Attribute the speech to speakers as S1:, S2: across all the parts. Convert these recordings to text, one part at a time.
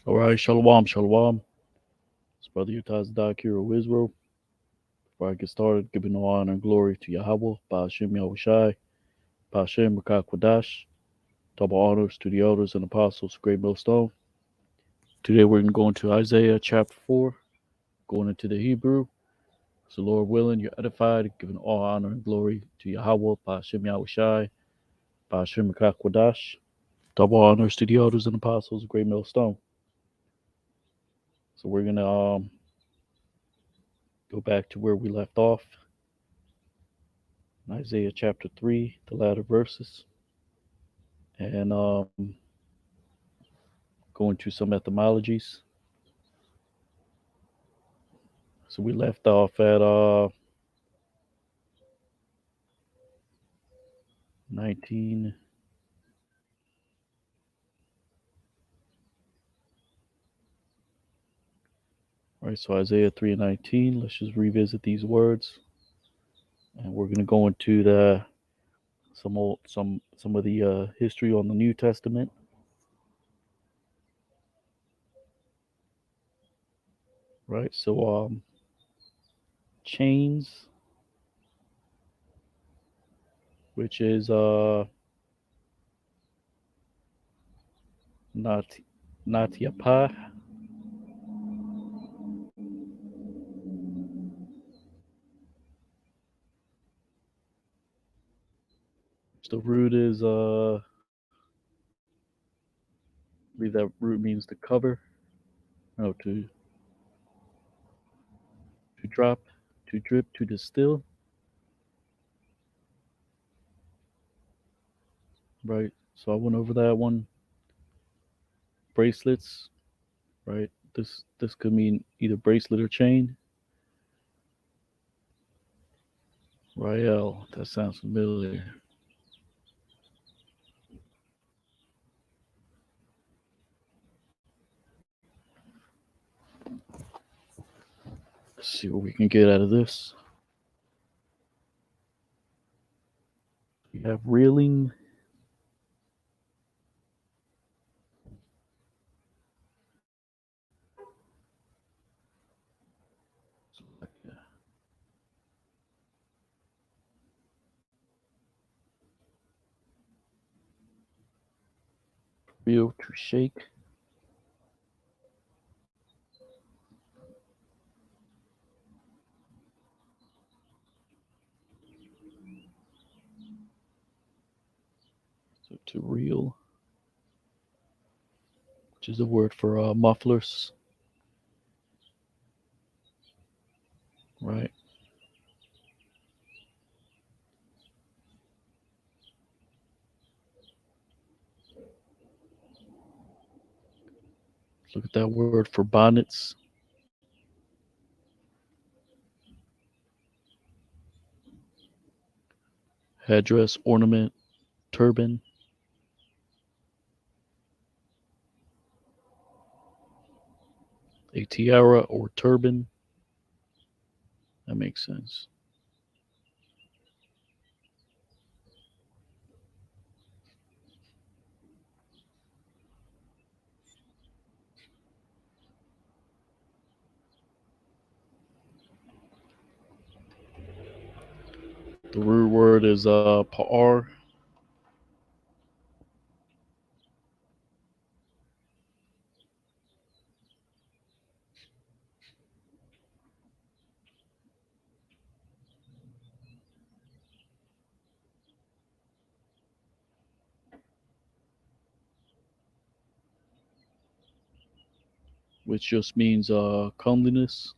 S1: All right, shalom, shalom. It's Brother Utah's Doc here of Israel. Before I get started, giving all honor and glory to Yahweh, Ba'ashem Yahushai, Ba'ashem Rakah Kwadash. Double honors to the elders and apostles, Great Millstone. Today we're going to go into Isaiah chapter 4, going into the Hebrew. So, Lord willing, you're edified, giving all honor and glory to Yahweh, Ba'ashem Yahushai, Ba'ashem Rakah Kwadash. Double honors to the elders and apostles, Great Millstone. So, we're going to go back to where we left off. In Isaiah chapter 3, the latter verses, and go into some etymologies. So we left off at 19. All right, so Isaiah 3 and 19. Let's just revisit these words, and we're going to go into the some of the history on the New Testament. Right, so chains, which is not yapa. The root is I believe that root means to cover, no, to drop, to drip, to distill. Right. So I went over that one. Bracelets, right? This could mean either bracelet or chain. Rael, that sounds familiar. Let's see what we can get out of this. We have reeling. Reel to shake. So to reel, which is a word for mufflers, right? Look at that word for bonnets. Headdress, ornament, turban. A tiara or turban. That makes sense. The root word is pa'ar, which just means comeliness.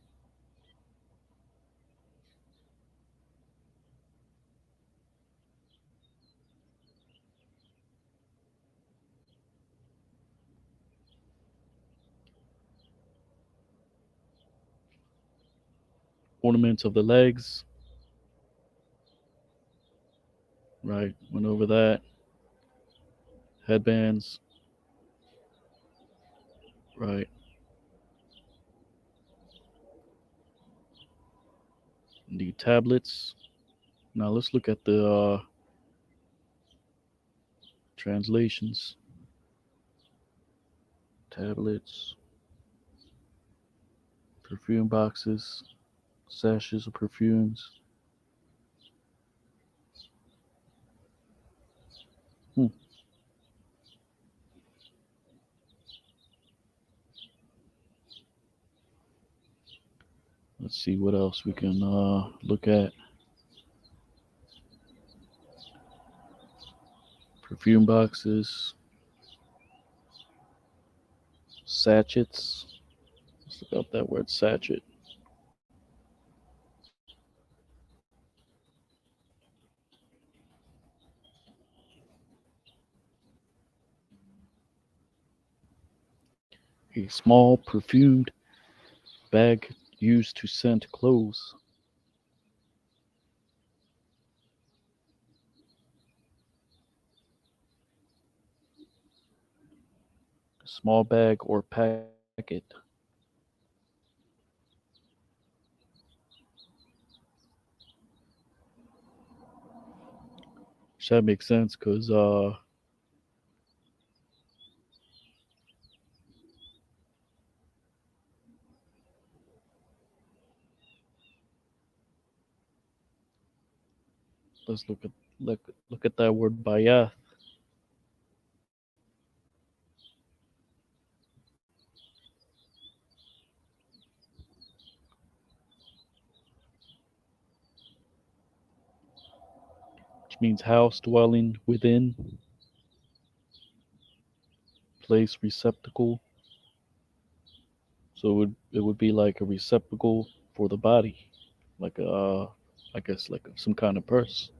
S1: Ornaments of the legs, right? Went over that. Headbands, right? The tablets. Now let's look at the translations. tablets, perfume boxes, sachets of perfumes. Hmm. Let's see what else we can look at. Perfume boxes, sachets. Let's look up that word sachet. A small perfumed bag used to scent clothes. A small bag or packet. Which that makes sense because let's look at that word bayath. Which means house, dwelling within, place, receptacle. So it would be like a receptacle for the body, like a I guess like some kind of purse,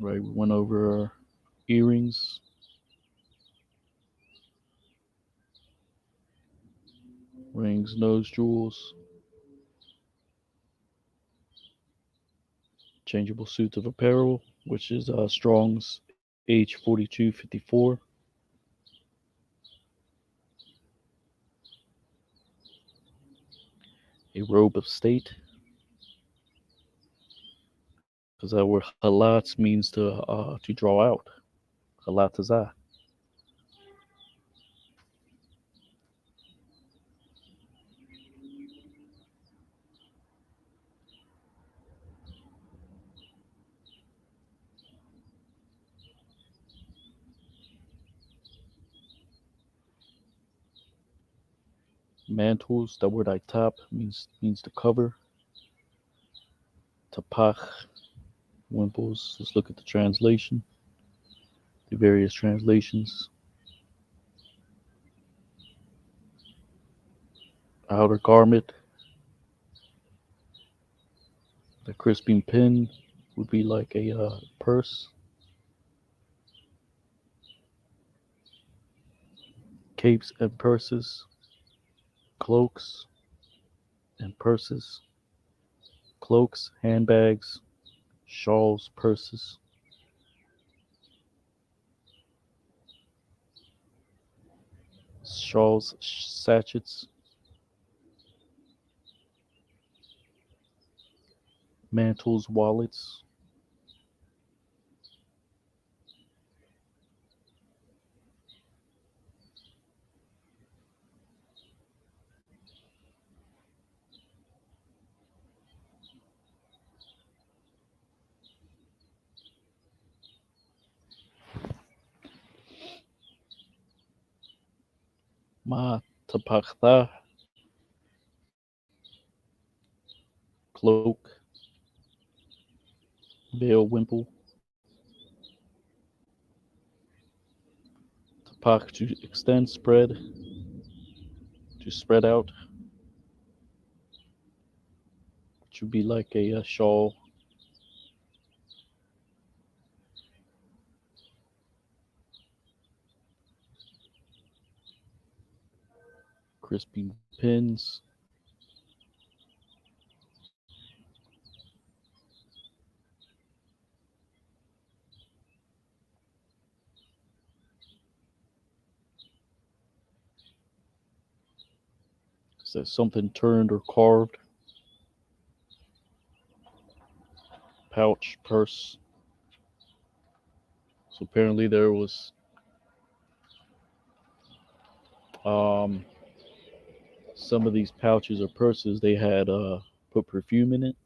S1: right? We went over earrings, rings, nose jewels, changeable suits of apparel, which is Strong's H4254, a robe of state, because that word halat means to draw out. Halatazah. Mantles, that word itap means to cover. Tapach, wimples. Let's look at the translation, the various translations. Outer garment, the crisping pin would be like a purse. Capes and purses, cloaks and purses, cloaks, handbags, shawls, purses, shawls, sachets, mantles, wallets. Ma tapachtha, cloak, veil, wimple. Tapach, to extend, spread, to spread out, which would be like a shawl. Crispy pins, says something turned or carved. Pouch, purse. So apparently there was Um, some of these pouches or purses they had put perfume in it,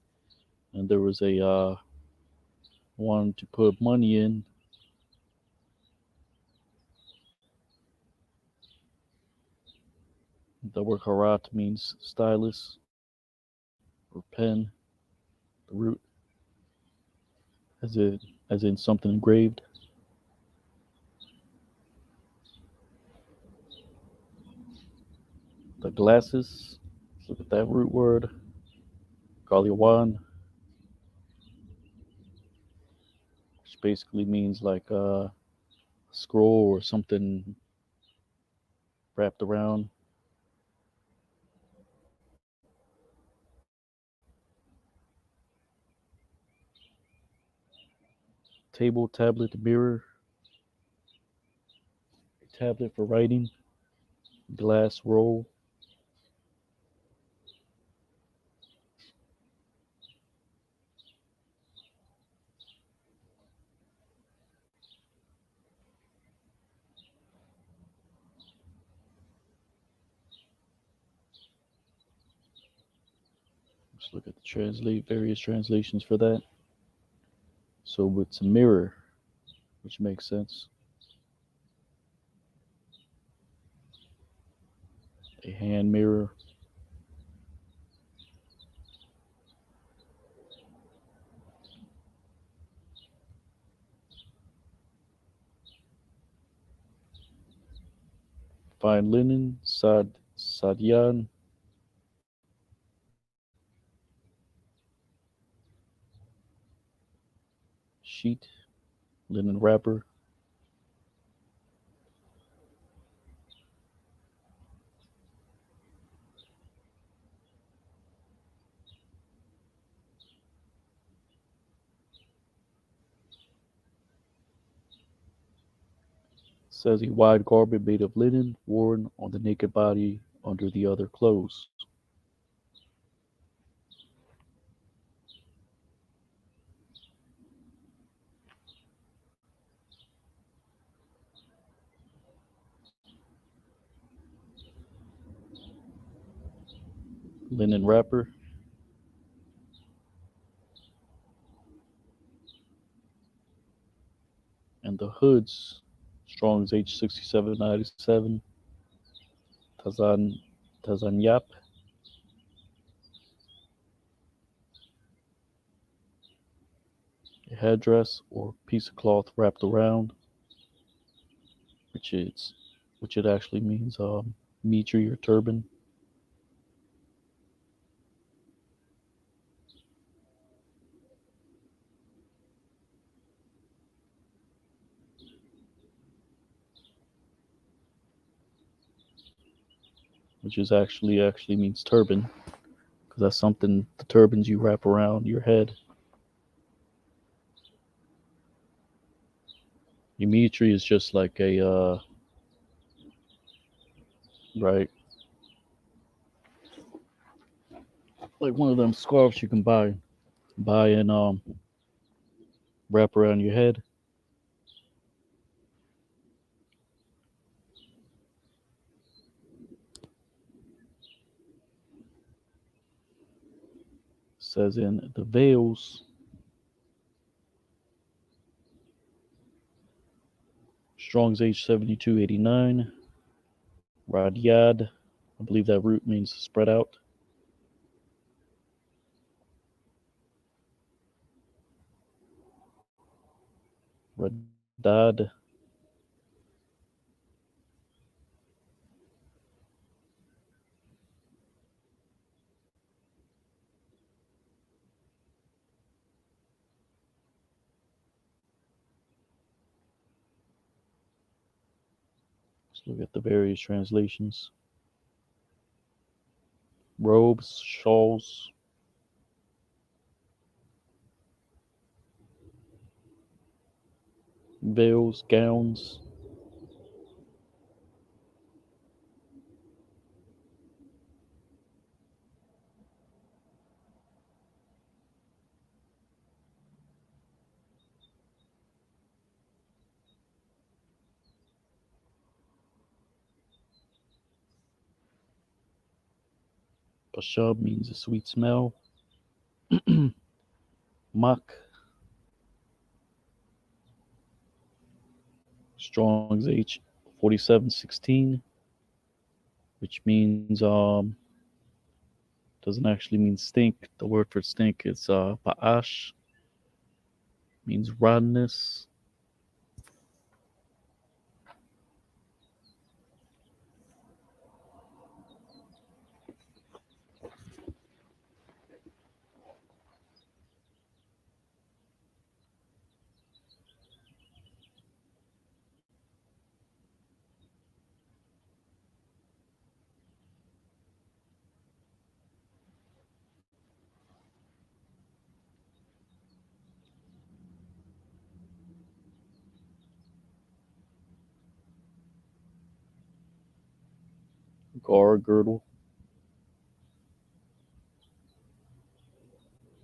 S1: and there was a one to put money in. The word harat means stylus or pen, the root, as in something engraved. The glasses. Let's look at that root word. Galiwan, which basically means like a scroll or something wrapped around. Table, tablet, mirror, a tablet for writing, glass roll. Let's look at the translate various translations for that. So it's a mirror, which makes sense. A hand mirror. Fine linen, sadyan, sheet, linen wrapper. Says a wide garment made of linen worn on the naked body under the other clothes. Linen wrapper. And the hoods, Strong's H6797, Tazan Tazanyap, a headdress or piece of cloth wrapped around, which is which it actually means mitri or turban. Which is actually means turban, because that's something the turbans you wrap around your head. Dimitri is just like a right, like one of them scarves you can buy and wrap around your head. Says in the veils, Strong's H7289, Radyad. I believe that root means spread out. Radad. Let's look at the various translations. Robes, shawls, veils, gowns. Pashab means a sweet smell. Mak, Strong's H 4716, which means doesn't actually mean stink. The word for stink is pa'ash, means rottenness. Gar, girdle.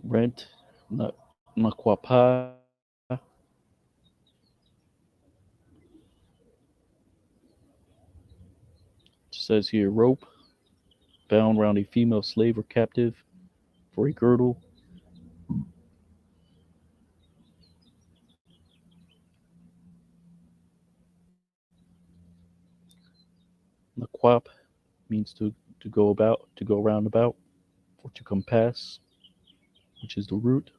S1: Rent, nakwapa, says here rope bound around a female slave or captive for a girdle. Naquap means to go about, to go round about, or to compass, which is the root,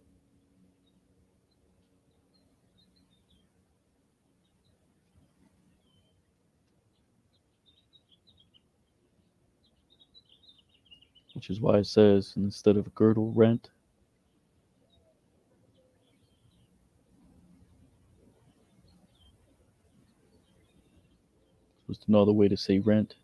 S1: which is why it says instead of girdle, rent. So it's another way to say rent.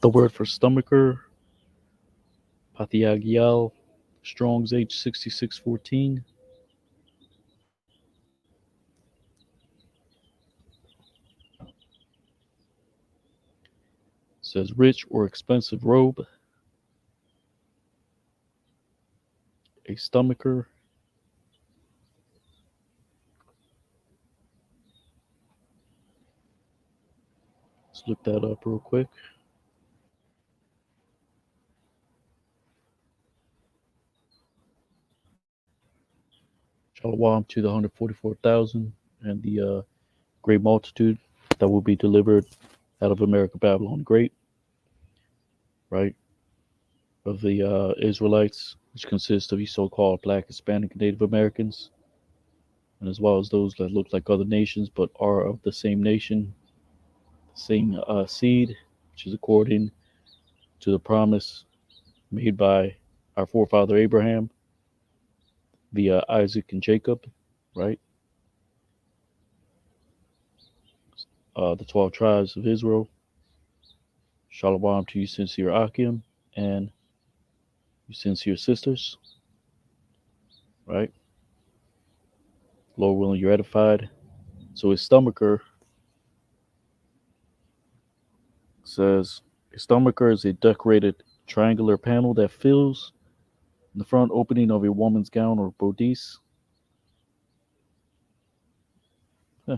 S1: The word for stomacher, patiagial, Strong's H 6614, says rich or expensive robe, a stomacher. Let's look that up real quick. Shalom to the 144,000 and the great multitude that will be delivered out of America, Babylon the Great, right? Of the Israelites, which consists of the so called Black, Hispanic, and Native Americans, and as well as those that look like other nations but are of the same nation, the same seed, which is according to the promise made by our forefather Abraham via Isaac and Jacob, right? The 12 tribes of Israel. Shalom to you, sincere Akim, and you sincere sisters, right? Lord willing, you're edified. So his stomacher says, a stomacher is a decorated triangular panel that fills the front opening of a woman's gown or bodice. Huh.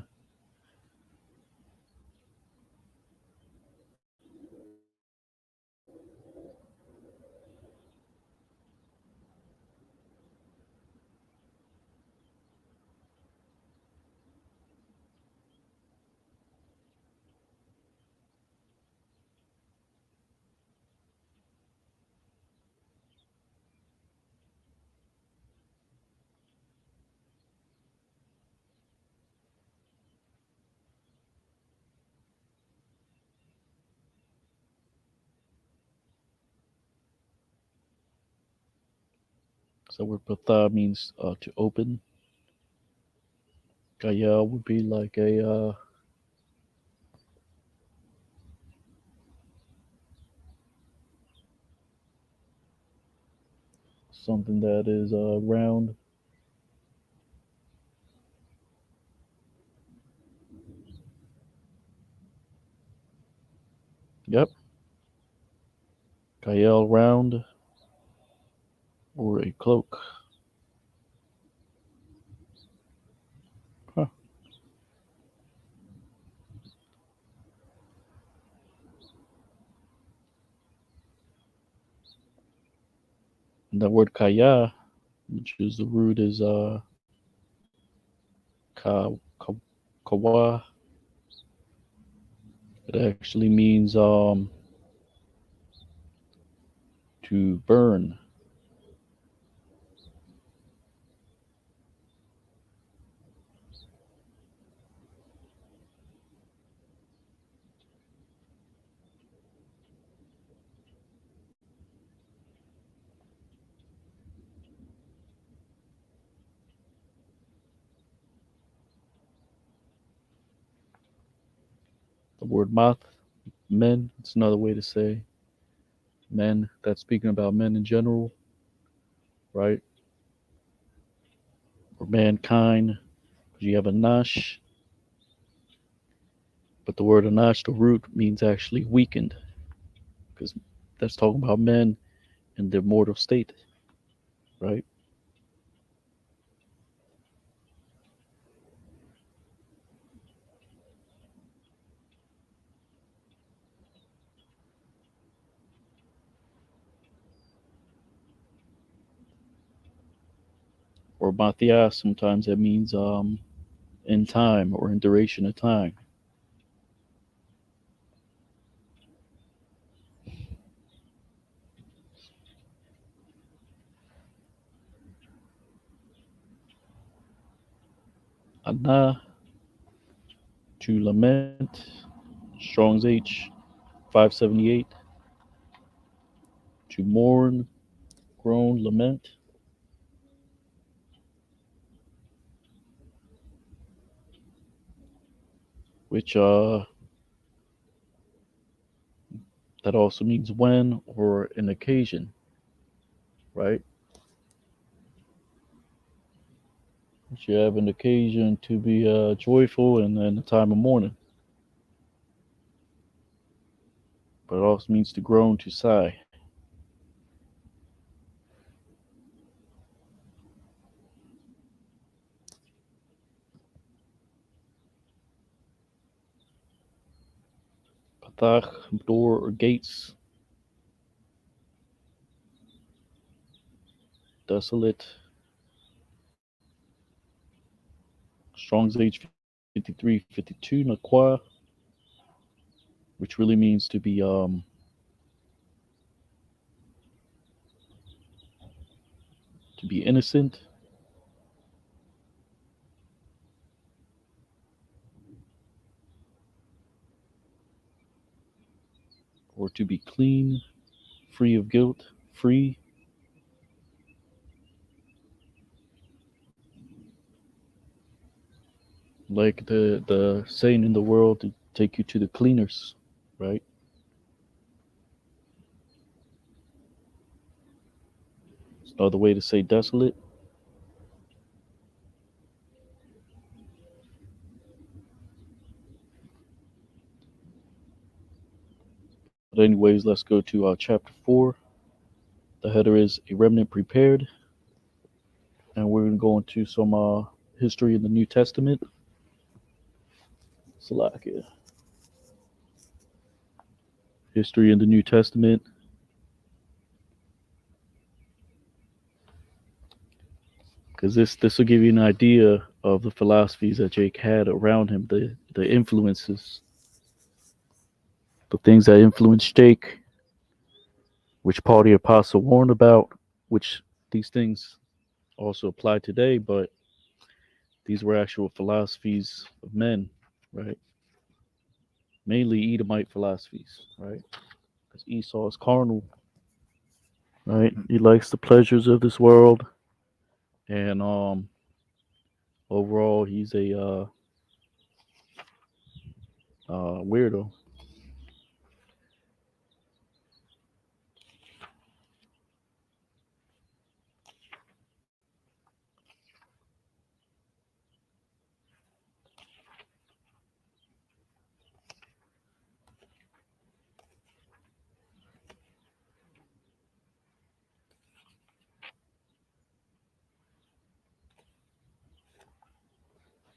S1: So word patha means to open. Gaya would be like a something that is round. Yep. Kael, round, or a cloak. Huh. And that word kaya, which is the root, is ka, ka, kawa. It actually means to burn. The word math, men, it's another way to say men. That's speaking about men in general, right? Or mankind. You have a nash, but the word anash, the root, means actually weakened, because that's talking about men in their mortal state, right? Or Matthias, sometimes that means in time or in duration of time. Ana, to lament, Strong's H 578, to mourn, groan, lament, which that also means when or an occasion, right? You have an occasion to be joyful and then a time of mourning. But it also means to groan, to sigh. Patach, door or gates, desolate. Strong's H 5352, Nakwa, which really means to be innocent, or to be clean, free of guilt, free. Like the saying in the world, to take you to the cleaners, right? It's another way to say desolate. But anyways, let's go to chapter 4. The header is a remnant prepared, and we're going to go into some history in the New Testament. Salakia. History in the New Testament. Because this will give you an idea of the philosophies that Jake had around him, the influences, the things that influenced Jake, which Paul the Apostle warned about, which these things also apply today, but these were actual philosophies of men, right? Mainly Edomite philosophies, right? Because Esau is carnal, right? He likes the pleasures of this world, and overall, he's a weirdo.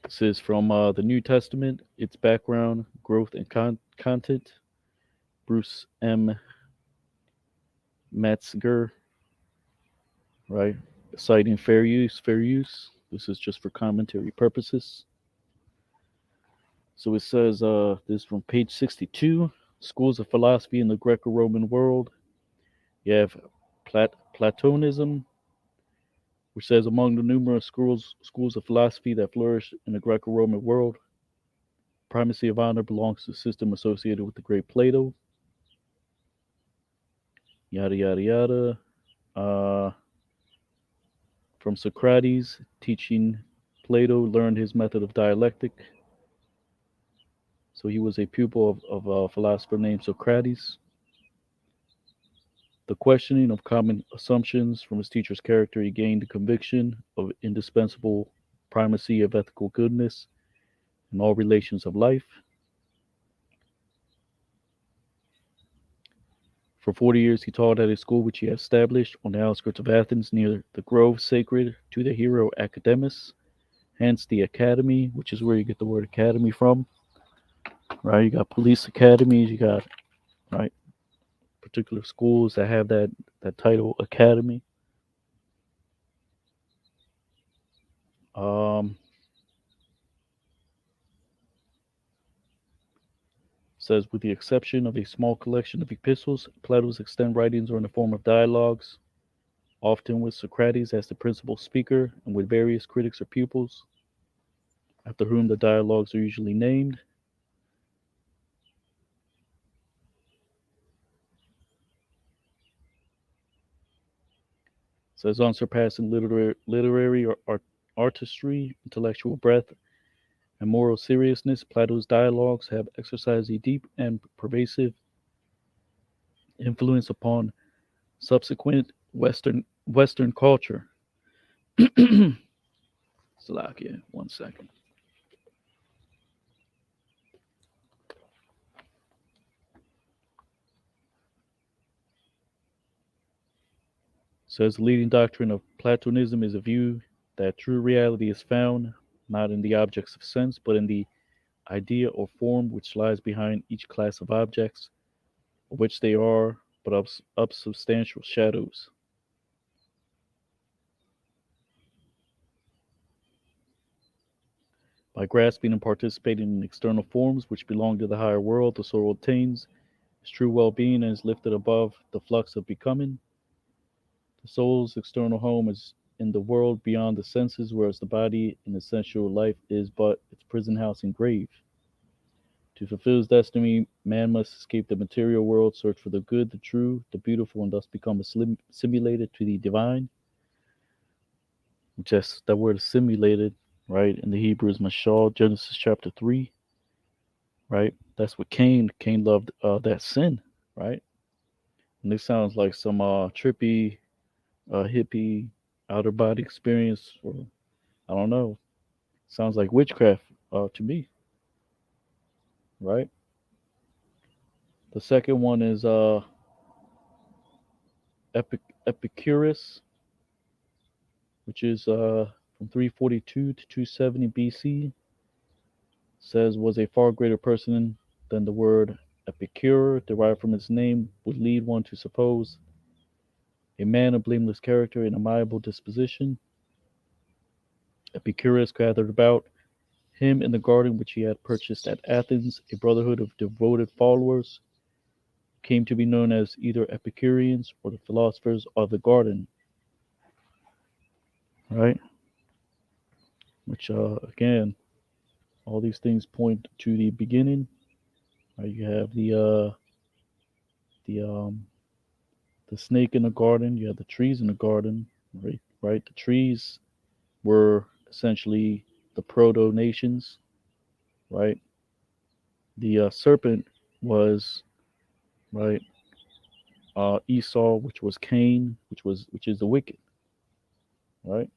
S1: This is from the New Testament, its background, growth, and content. Bruce M. Metzger, right? Citing fair use, fair use. This is just for commentary purposes. So it says this is from page 62. Schools of philosophy in the Greco-Roman world. You have Platonism, which says among the numerous schools of philosophy that flourish in the Greco-Roman world, primacy of honor belongs to the system associated with the great Plato. Yada yada yada. Uh, from Socrates, teaching Plato, learned his method of dialectic. So he was a pupil of a philosopher named Socrates. The questioning of common assumptions from his teacher's character, he gained the conviction of indispensable primacy of ethical goodness in all relations of life. For 40 years, he taught at a school which he had established on the outskirts of Athens near the grove sacred to the hero Academus, hence the academy, which is where you get the word academy from, right? You got police academies, you got, right, particular schools that have that title academy. Um, says, with the exception of a small collection of epistles, Plato's extant writings are in the form of dialogues, often with Socrates as the principal speaker and with various critics or pupils, after whom the dialogues are usually named. Says, unsurpassing literary or artistry, intellectual breadth, and moral seriousness, Plato's dialogues have exercised a deep and pervasive influence upon subsequent Western culture. Slovakia, 1 second. Says the leading doctrine of Platonism is a view that true reality is found not in the objects of sense, but in the idea or form which lies behind each class of objects, of which they are but substantial shadows. By grasping and participating in external forms which belong to the higher world, the soul attains its true well being and is lifted above the flux of becoming. The soul's external home is in the world beyond the senses, whereas the body in essential life is but its prison house and grave. To fulfill his destiny, man must escape the material world, search for the good, the true, the beautiful, and thus become assimilated to the divine. Just that word assimilated, right? In the Hebrew is mashal, Genesis chapter 3, right? That's what Cain loved that sin, right? And this sounds like some trippy, hippie, outer body experience, or I don't know. Sounds like witchcraft to me, right? The second one is Epicurus, which is from 342 to 270 BC. Says was a far greater person than the word epicure, derived from its name, would lead one to suppose. A man of blameless character and amiable disposition, Epicurus gathered about him in the garden which he had purchased at Athens a brotherhood of devoted followers, came to be known as either Epicureans or the philosophers of the garden, right? Which, again, all these things point to the beginning. Right? You have the the snake in the garden. You have the trees in the garden, right? Right. The trees were essentially the proto nations, right? The serpent was right Esau, which was Cain, which is the wicked, right?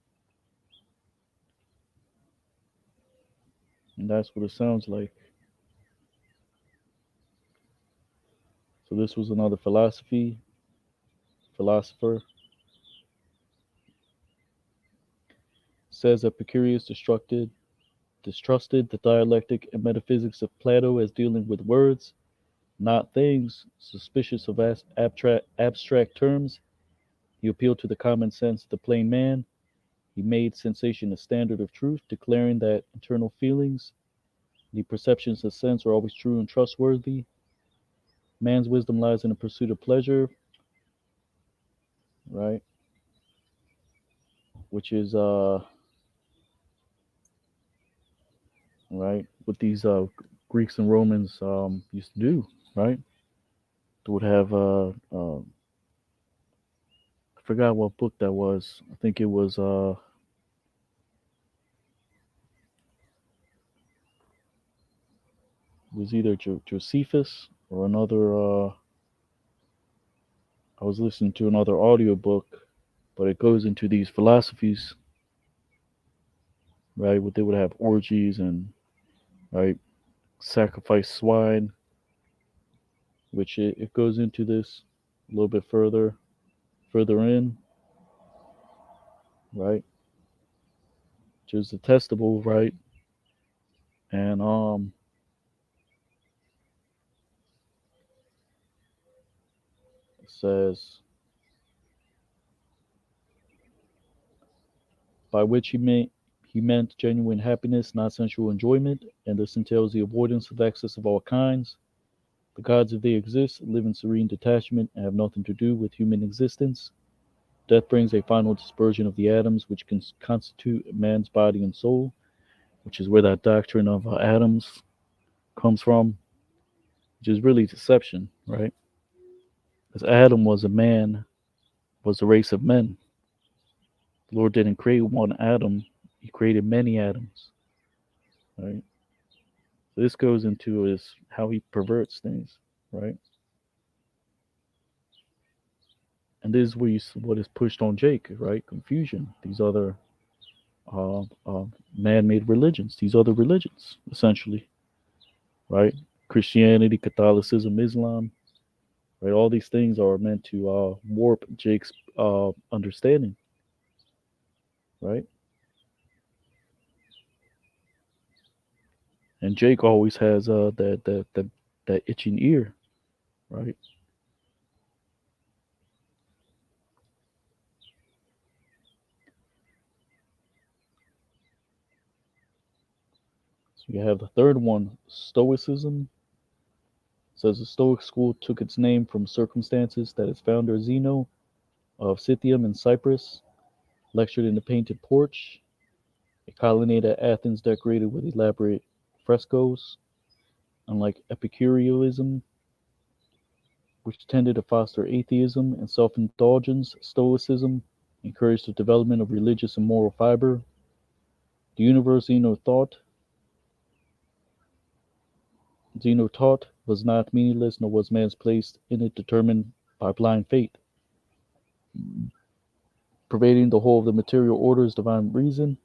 S1: And that's what it sounds like. So this was another philosopher. Says Epicurus destructed distrusted the dialectic and metaphysics of Plato as dealing with words, not things, suspicious of abstract terms. He appealed to the common sense of the plain man. He made sensation a standard of truth, declaring that internal feelings, the perceptions of sense, are always true and trustworthy. Man's wisdom lies in the pursuit of pleasure, right? Which is right what these Greeks and Romans used to do, right? They would have I forgot what book that was. I think it was either Josephus or another. I was listening to another audiobook, but it goes into these philosophies, right? What they would have orgies and right sacrifice swine, which it goes into this a little bit further in, right? Which is detestable, right? And it says by which he meant genuine happiness, not sensual enjoyment, and this entails the avoidance of excess of all kinds. The gods, if they exist, live in serene detachment and have nothing to do with human existence. Death brings a final dispersion of the atoms which constitute man's body and soul, which is where that doctrine of atoms comes from, which is really deception, right? Because Adam was a man, was a race of men. The Lord didn't create one atom, He created many atoms, right? So this goes into is how He perverts things, right? And this is where what is pushed on Jake, right? Confusion. These other uh, uh, man-made religions, these other religions, essentially, right? Christianity, Catholicism, Islam, right? All these things are meant to warp Jake's understanding, right? And Jake always has that itching ear, right? So you have the third one, Stoicism. It says the Stoic school took its name from circumstances that its founder Zeno of Cittium in Cyprus lectured in the painted porch, a colonnade at Athens decorated with elaborate frescoes. Unlike Epicureanism, which tended to foster atheism and self indulgence, Stoicism encouraged the development of religious and moral fiber. The universe Zeno taught was not meaningless, nor was man's place in it determined by blind fate. Pervading the whole of the material order is divine reason.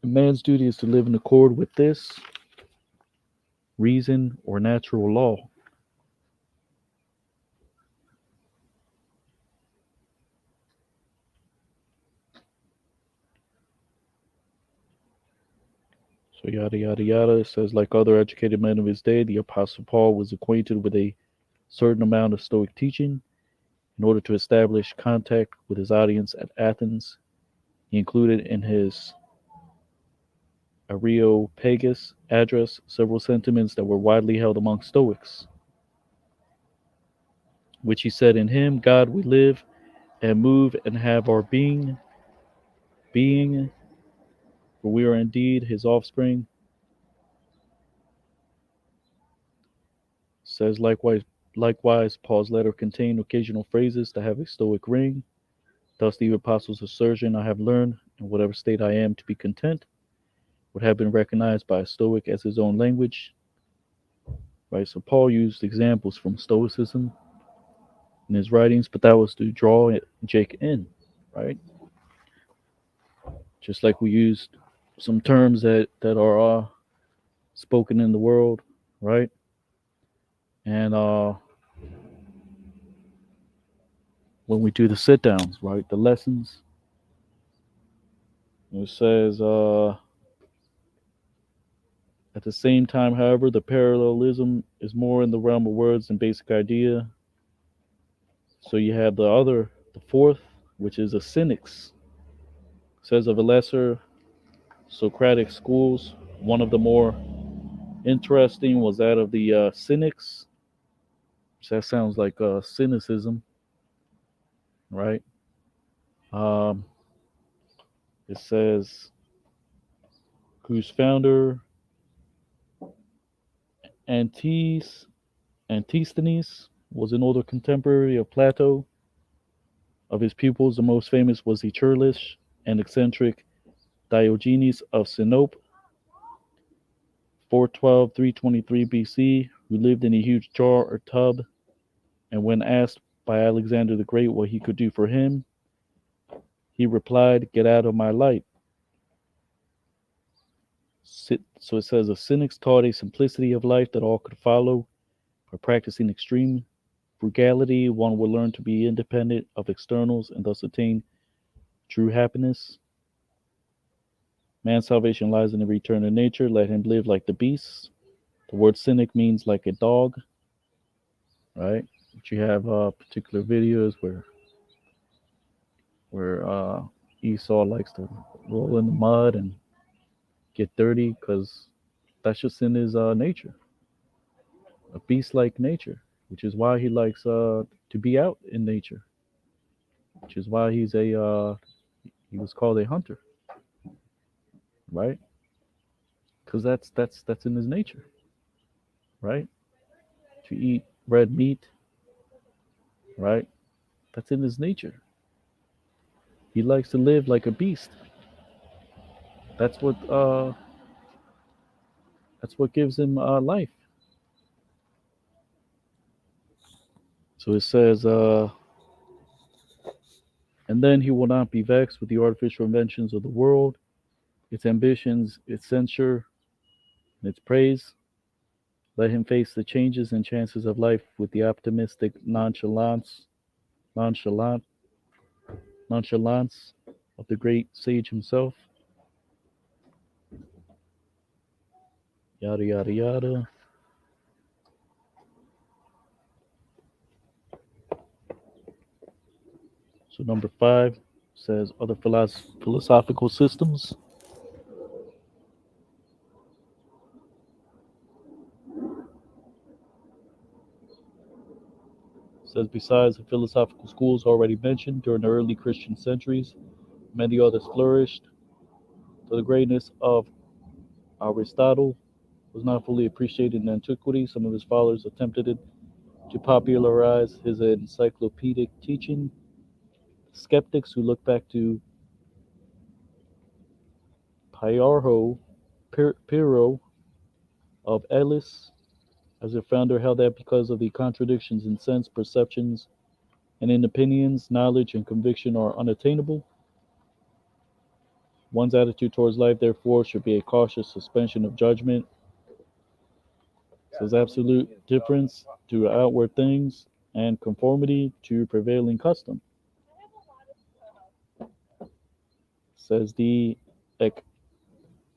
S1: And man's duty is to live in accord with this reason or natural law. So yada yada yada. It says like other educated men of his day, the Apostle Paul was acquainted with a certain amount of Stoic teaching. In order to establish contact with his audience at Athens, he included in his Areopagus address several sentiments that were widely held among Stoics, which he said, in him, God, we live and move and have our being, for we are indeed his offspring. Says likewise, Paul's letter contained occasional phrases that have a Stoic ring. Thus the apostle's assertion, I have learned, in whatever state I am, to be content, would have been recognized by a Stoic as his own language. Right? So Paul used examples from Stoicism in his writings, but that was to draw Jake in, right? Just like we used some terms that are spoken in the world, right? And when we do the sit downs, right, the lessons, it says At the same time, however, the parallelism is more in the realm of words than basic idea. So you have the fourth, which is a cynics. It says of a lesser Socratic schools, one of the more interesting was that of the cynics. So that sounds like cynicism, right? Um, it says whose founder Antis Antisthenes was an older contemporary of Plato. Of his pupils, the most famous was the churlish and eccentric Diogenes of Sinope, 412 323 BC, who lived in a huge jar or tub, and when asked by Alexander the Great what he could do for him, he replied, "Get out of my light." So it says, the cynics taught a simplicity of life that all could follow. By practicing extreme frugality, one will learn to be independent of externals and thus attain true happiness. Man's salvation lies in the return to nature. Let him live like the beasts. The word cynic means like a dog, right? But you have particular videos where Esau likes to roll in the mud and get dirty because that's just in his nature, a beast-like nature, which is why he likes to be out in nature, which is why he was called a hunter, right? Because that's in his nature, right? To eat red meat, right? That's in his nature. He likes to live like a beast. That's what uh, that's what gives him life. So it says, and then he will not be vexed with the artificial inventions of the world, its ambitions, its censure, and its praise. Let him face the changes and chances of life with the optimistic nonchalant, nonchalance of the great sage himself. Yada yada yada. So number 5 says other philosophical systems. It says besides the philosophical schools already mentioned during the early Christian centuries, many others flourished. To the greatness of Aristotle was not fully appreciated in antiquity. Some of his followers attempted to popularize his encyclopedic teaching. Skeptics who look back to Pyrrho of Elis as their founder held that because of the contradictions in sense, perceptions, and in opinions, knowledge and conviction are unattainable. One's attitude towards life, therefore, should be a cautious suspension of judgment. Says absolute difference to outward things and conformity to prevailing custom. Says the ec-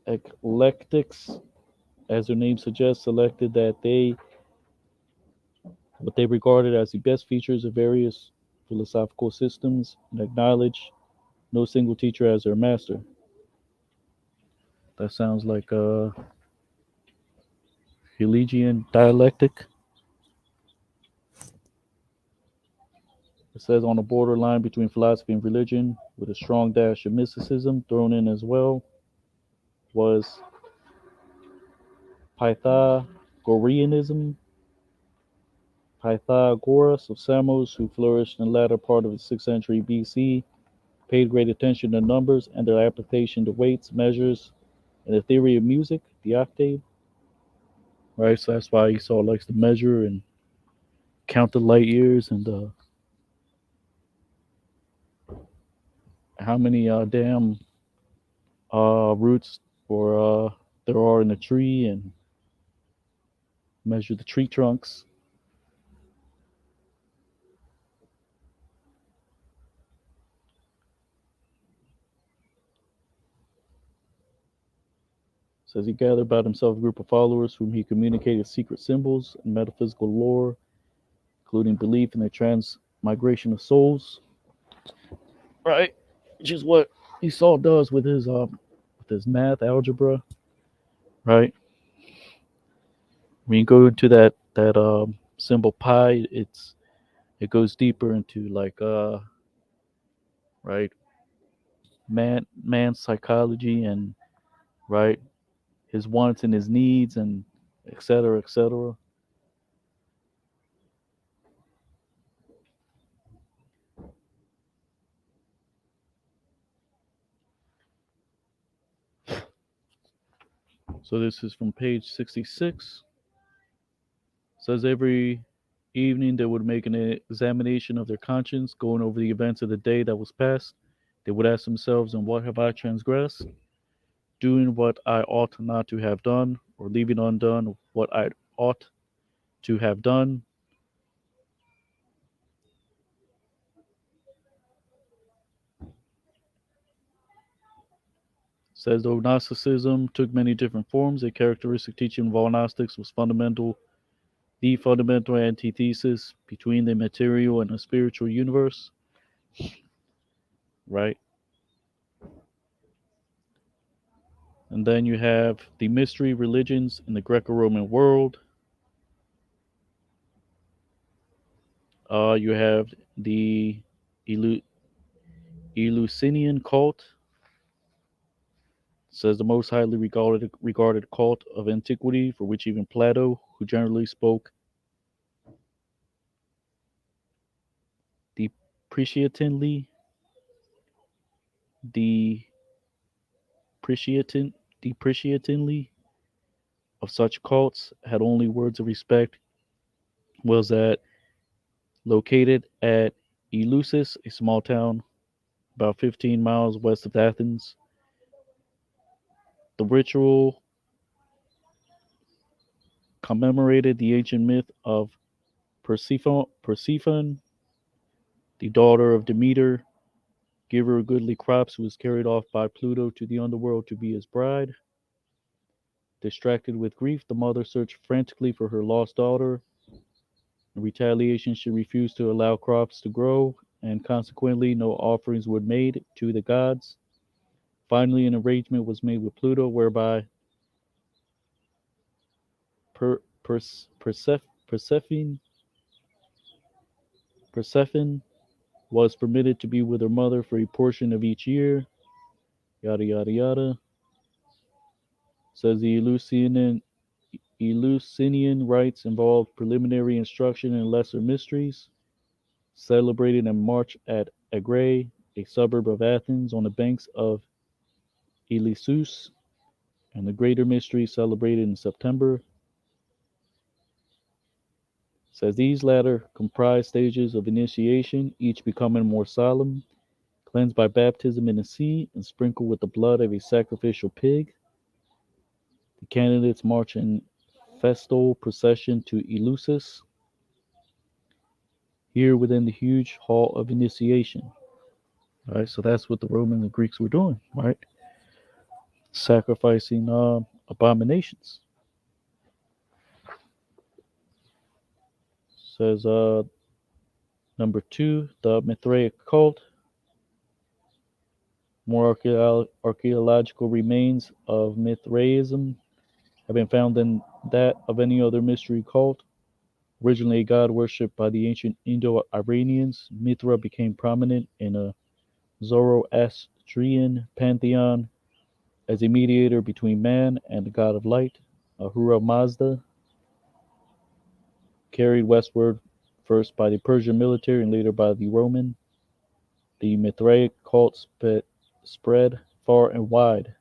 S1: eclectics, as their name suggests, selected that they what they regarded as the best features of various philosophical systems and acknowledged no single teacher as their master. That sounds like a Hegelian dialectic. It says on the borderline between philosophy and religion, with a strong dash of mysticism thrown in as well, was Pythagoreanism. Pythagoras of Samos, who flourished in the latter part of the 6th century BC, paid great attention to numbers and their application to weights, measures, and the theory of music, the octave. Right, so that's why Esau likes to measure and count the light years and how many damn roots or there are in a tree and measure the tree trunks. Says he gathered about himself a group of followers whom he communicated secret symbols and metaphysical lore, including belief in the transmigration of souls. Right, which is what Esau does with his math algebra. Right, when you go into that symbol pi, it goes deeper into like right man's psychology and right his wants and his needs and etc. etc. So this is from page 66. It says every evening they would make an examination of their conscience, going over the events of the day that was past. They would ask themselves, "In what have I transgressed? Doing what I ought not to have done, or leaving undone what I ought to have done." Says though Gnosticism took many different forms, a characteristic teaching of all Gnostics was the fundamental antithesis between the material and the spiritual universe, right? And then you have the mystery religions in the Greco-Roman world. You have the Elu- Eleusinian cult. It says the most highly regarded cult of antiquity, for which even Plato, who generally spoke depreciatingly, depreciating, depreciatingly of such cults, had only words of respect, was that located at Eleusis, a small town about 15 miles west of Athens. The ritual commemorated the ancient myth of Persephone, the daughter of Demeter, giver of goodly crops, who was carried off by Pluto to the underworld to be his bride. Distracted with grief, the mother searched frantically for her lost daughter. In retaliation, she refused to allow crops to grow, and consequently, no offerings were made to the gods. Finally, an arrangement was made with Pluto whereby per, Pers, Persephone, Persephone was permitted to be with her mother for a portion of each year. Yada yada yada. Says the Eleusinian rites involved preliminary instruction in lesser mysteries, celebrated in March at Agrae, a suburb of Athens on the banks of Eleusis, and the greater mysteries celebrated in September. Says these latter comprise stages of initiation, each becoming more solemn, cleansed by baptism in the sea and sprinkled with the blood of a sacrificial pig. The candidates march in festal procession to Eleusis, here within the huge hall of initiation. All right, so that's what the Romans and Greeks were doing, right? Sacrificing abominations. Says number two, the Mithraic cult. More archaeological remains of Mithraism have been found than that of any other mystery cult. Originally a god worshipped by the ancient Indo-Iranians, Mithra became prominent in a Zoroastrian pantheon as a mediator between man and the god of light, Ahura Mazda, carried westward first by the Persian military and later by the Roman. The Mithraic cult spread far and wide,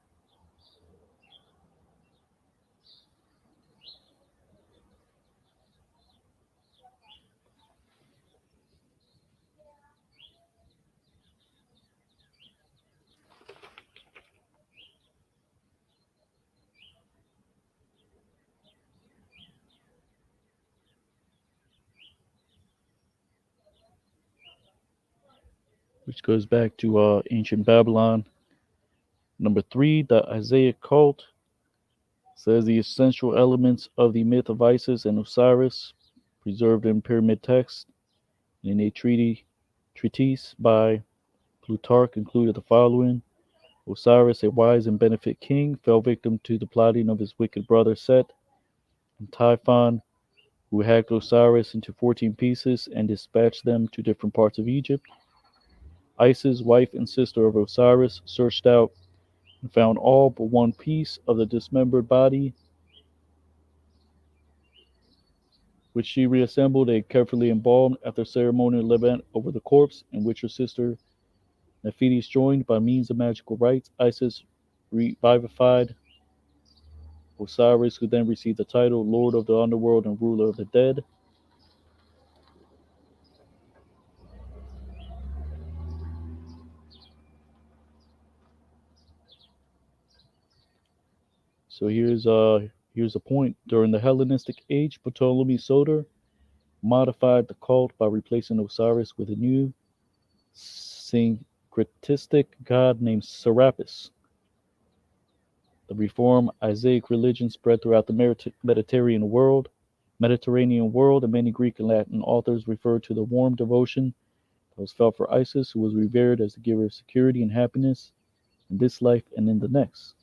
S1: which goes back to ancient Babylon. Number three, the Isaiah cult. Says the essential elements of the myth of Isis and Osiris, preserved in pyramid texts in a treatise by Plutarch, included the following: Osiris, a wise and beneficent king, fell victim to the plotting of his wicked brother Set and Typhon, who hacked Osiris into 14 pieces and dispatched them to different parts of Egypt. Isis, wife and sister of Osiris, searched out and found all but one piece of the dismembered body, which she reassembled and carefully embalmed. After ceremonial event over the corpse, in which her sister Nephthys joined by means of magical rites. Isis revivified Osiris, who then received the title Lord of the Underworld and Ruler of the Dead. So here's a point. During the Hellenistic age, Ptolemy Soter modified the cult by replacing Osiris with a new syncretistic god named Serapis. The Reformed Isaic religion spread throughout the Mediterranean world, and many Greek and Latin authors refer to the warm devotion that was felt for Isis, who was revered as the giver of security and happiness in this life and in the next.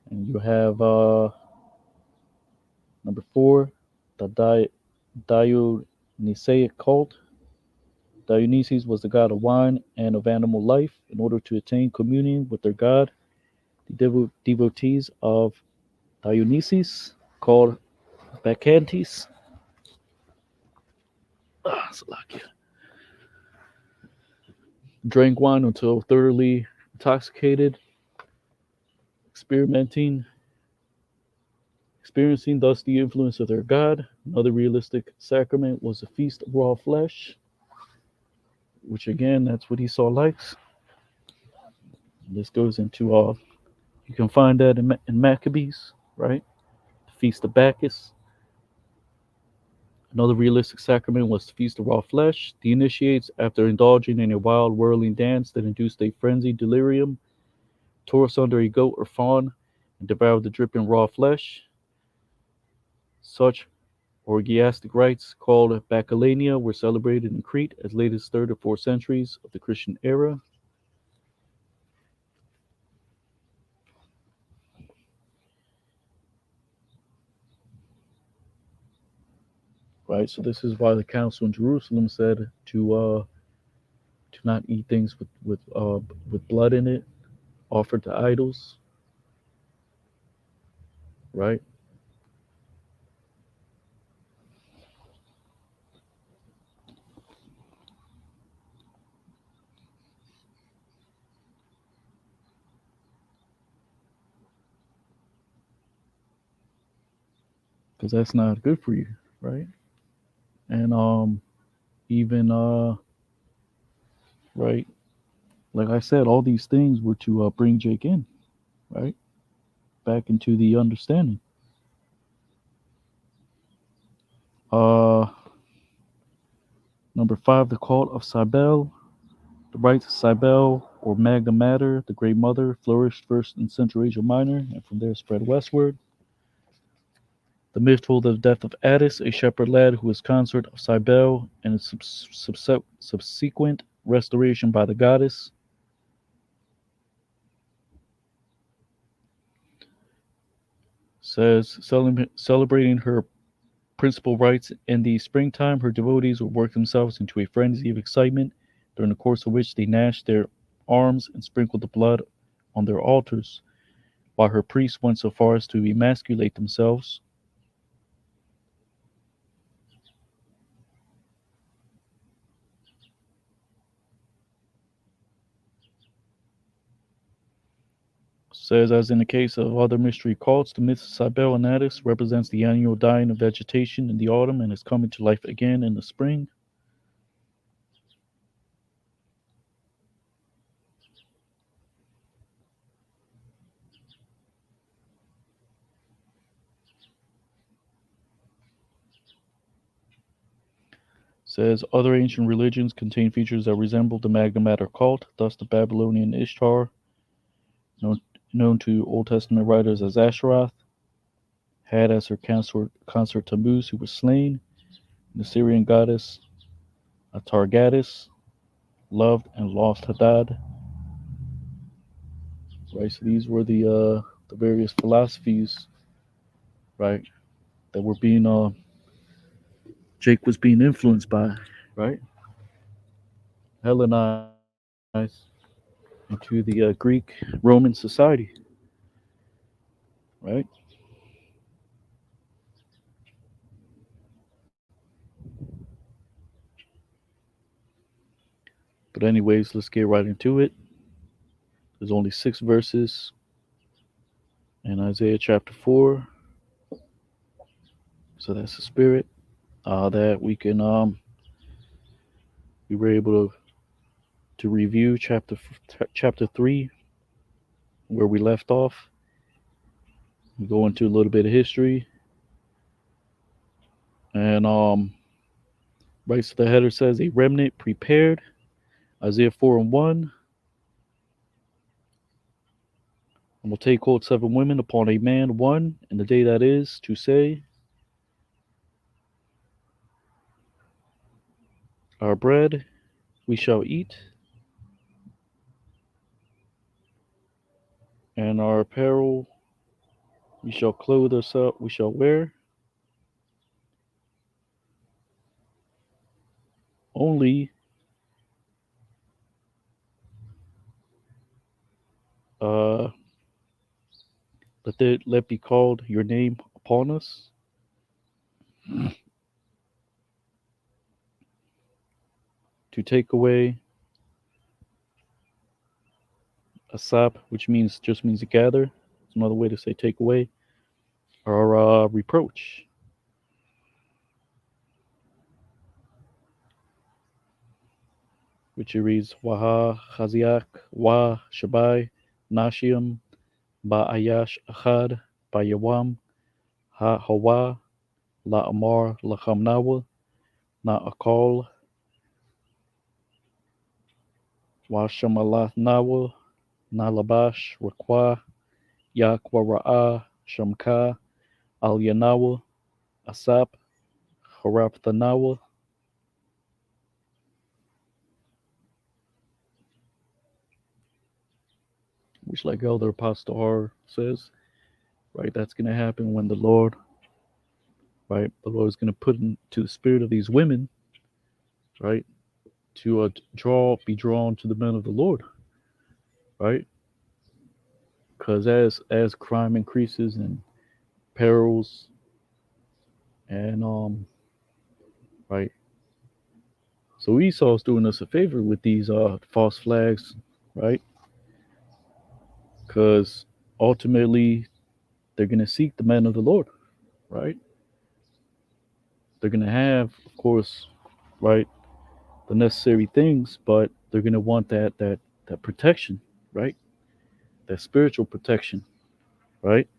S1: And you have number 4, the Dionysiac cult. Dionysus was the god of wine and of animal life. In order to attain communion with their god, the devotees of Dionysus, called Bacchantes, drank wine until thoroughly intoxicated, experimenting experiencing thus the influence of their god. Another realistic sacrament was the feast of raw flesh, which again, that's what Esau likes. This goes into you can find that in Maccabees, right? The feast of Bacchus. Another realistic sacrament was the feast of raw flesh. The initiates, after indulging in a wild whirling dance that induced a frenzied delirium, tore asunder a goat or fawn and devoured the dripping raw flesh. Such orgiastic rites, called Bacchanania, were celebrated in Crete as late as 3rd or 4th centuries of the Christian era. Right, so this is why the council in Jerusalem said to not eat things with blood in it, offered to idols. Right, because that's not good for you. Right, and even right, like I said, all these things were to bring Jake in, right, back into the understanding. Uh, Number 5, the cult of Cybele. The rites of Cybele, or Magna Mater, the Great Mother, flourished first in Central Asia Minor and from there spread westward. The myth told of the death of Attis, a shepherd lad who was consort of Cybele, and its subsequent restoration by the goddess. Says, celebrating her principal rites in the springtime, her devotees would work themselves into a frenzy of excitement, during the course of which they gnashed their arms and sprinkled the blood on their altars, while her priests went so far as to emasculate themselves. Says, as in the case of other mystery cults, the myth of Cybele and Attis represents the annual dying of vegetation in the autumn and is coming to life again in the spring. Says other ancient religions contain features that resemble the Magna Mater cult. Thus, the Babylonian Ishtar, known, known to Old Testament writers as Asheroth, had as her consort Tammuz, who was slain. The Syrian goddess Atargatis loved and lost Hadad. Right, so these were the various philosophies, right, that were being Jake was being influenced by, right, Hellenized into the Greek Roman society, right? But anyways, let's get right into it. There's only 6 verses in Isaiah chapter 4, so that's the spirit that we were able to review chapter 3 where we left off. We go into a little bit of history, and right. So the header says a remnant prepared. Isaiah 4:1. And will take hold 7 women upon a man one in the day that is to say, our bread we shall eat, and our apparel we shall clothe ourselves, we shall wear. Only uh, let be called your name upon us, to take away a sap, which means to gather. It's another way to say take away, or reproach, which it reads Waha Chaziak Wa Shabai Nashiam Ba Ayash Achad Ba Yawam Ha Hawa La Amar La Khamnawa Na Akal Wa Shamalah Nawa Na Labash Rakwa Yakwa Ra'a Shamka Al Yanawa Asap Harap Thanawa, which, like Elder Apostle R says, right, that's going to happen when the Lord is going to put into the spirit of these women, right, to be drawn to the men of the Lord, right? Because as crime increases and perils and right, so Esau's doing us a favor with these false flags, right? Because ultimately they're going to seek the men of the Lord, right? They're going to have, of course, right, the necessary things, but they're going to want that protection, right? That spiritual protection, right?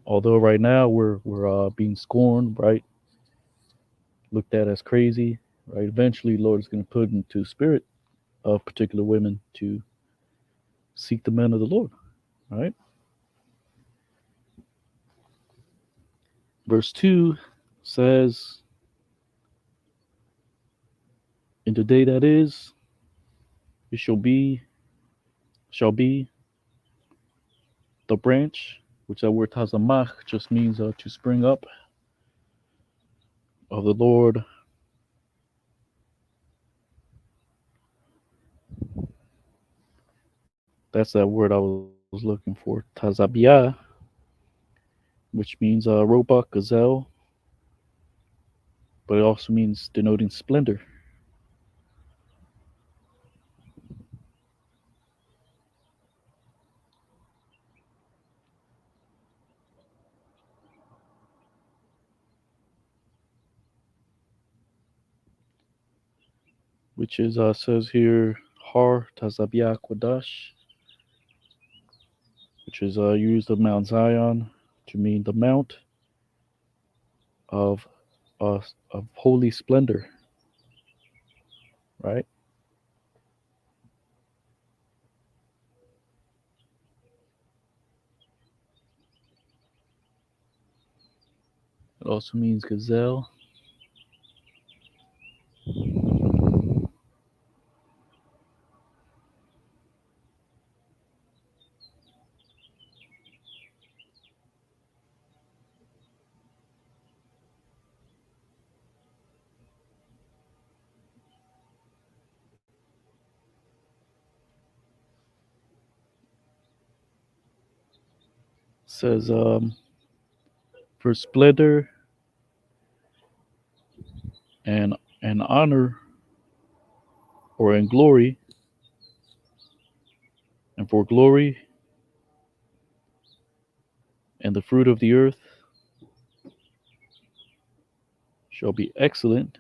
S1: Although right now we're being scorned, right? Looked at as crazy, right? Eventually, Lord is going to put into spirit of particular women to seek the men of the Lord, right? Verse 2 says, in the day that is, it shall be the branch, which that word tazamach just means to spring up of the Lord. That's that word I was looking for, tazabiyah, which means roebuck, gazelle, but it also means denoting splendor, which is says here Har Tazabiyah Quadash, which is used of Mount Zion to mean the mount of of holy splendor, right? It also means gazelle. Says for splendor and honor or in glory, and for glory and the fruit of the earth shall be excellent,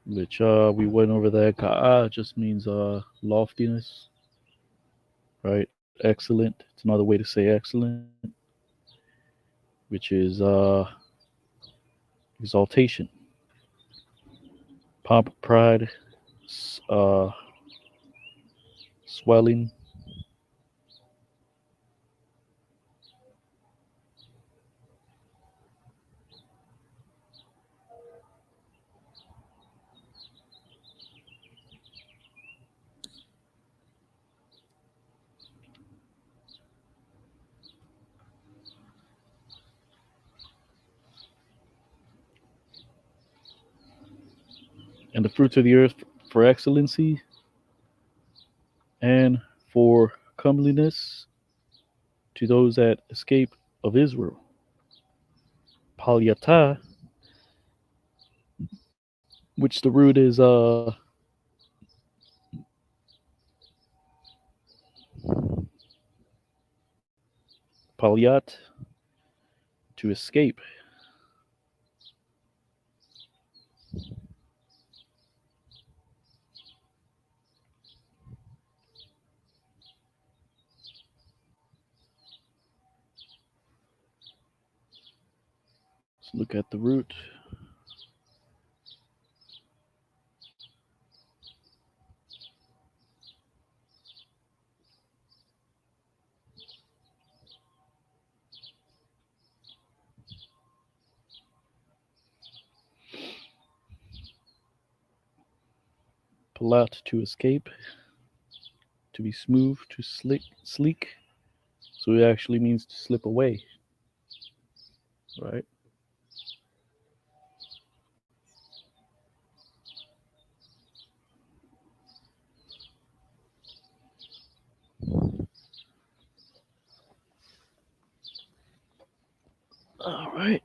S1: which we went over that. Ka'ah just means loftiness, right? Excellent. It's another way to say excellent, which is exaltation, pomp, pride, uh, swelling. And the fruits of the earth for excellency and for comeliness to those that escape of Israel. Palyata, which the root is palyat, to escape. Let's look at the root. Palat, to escape, to be smooth, to sleek. So it actually means to slip away, right? All right.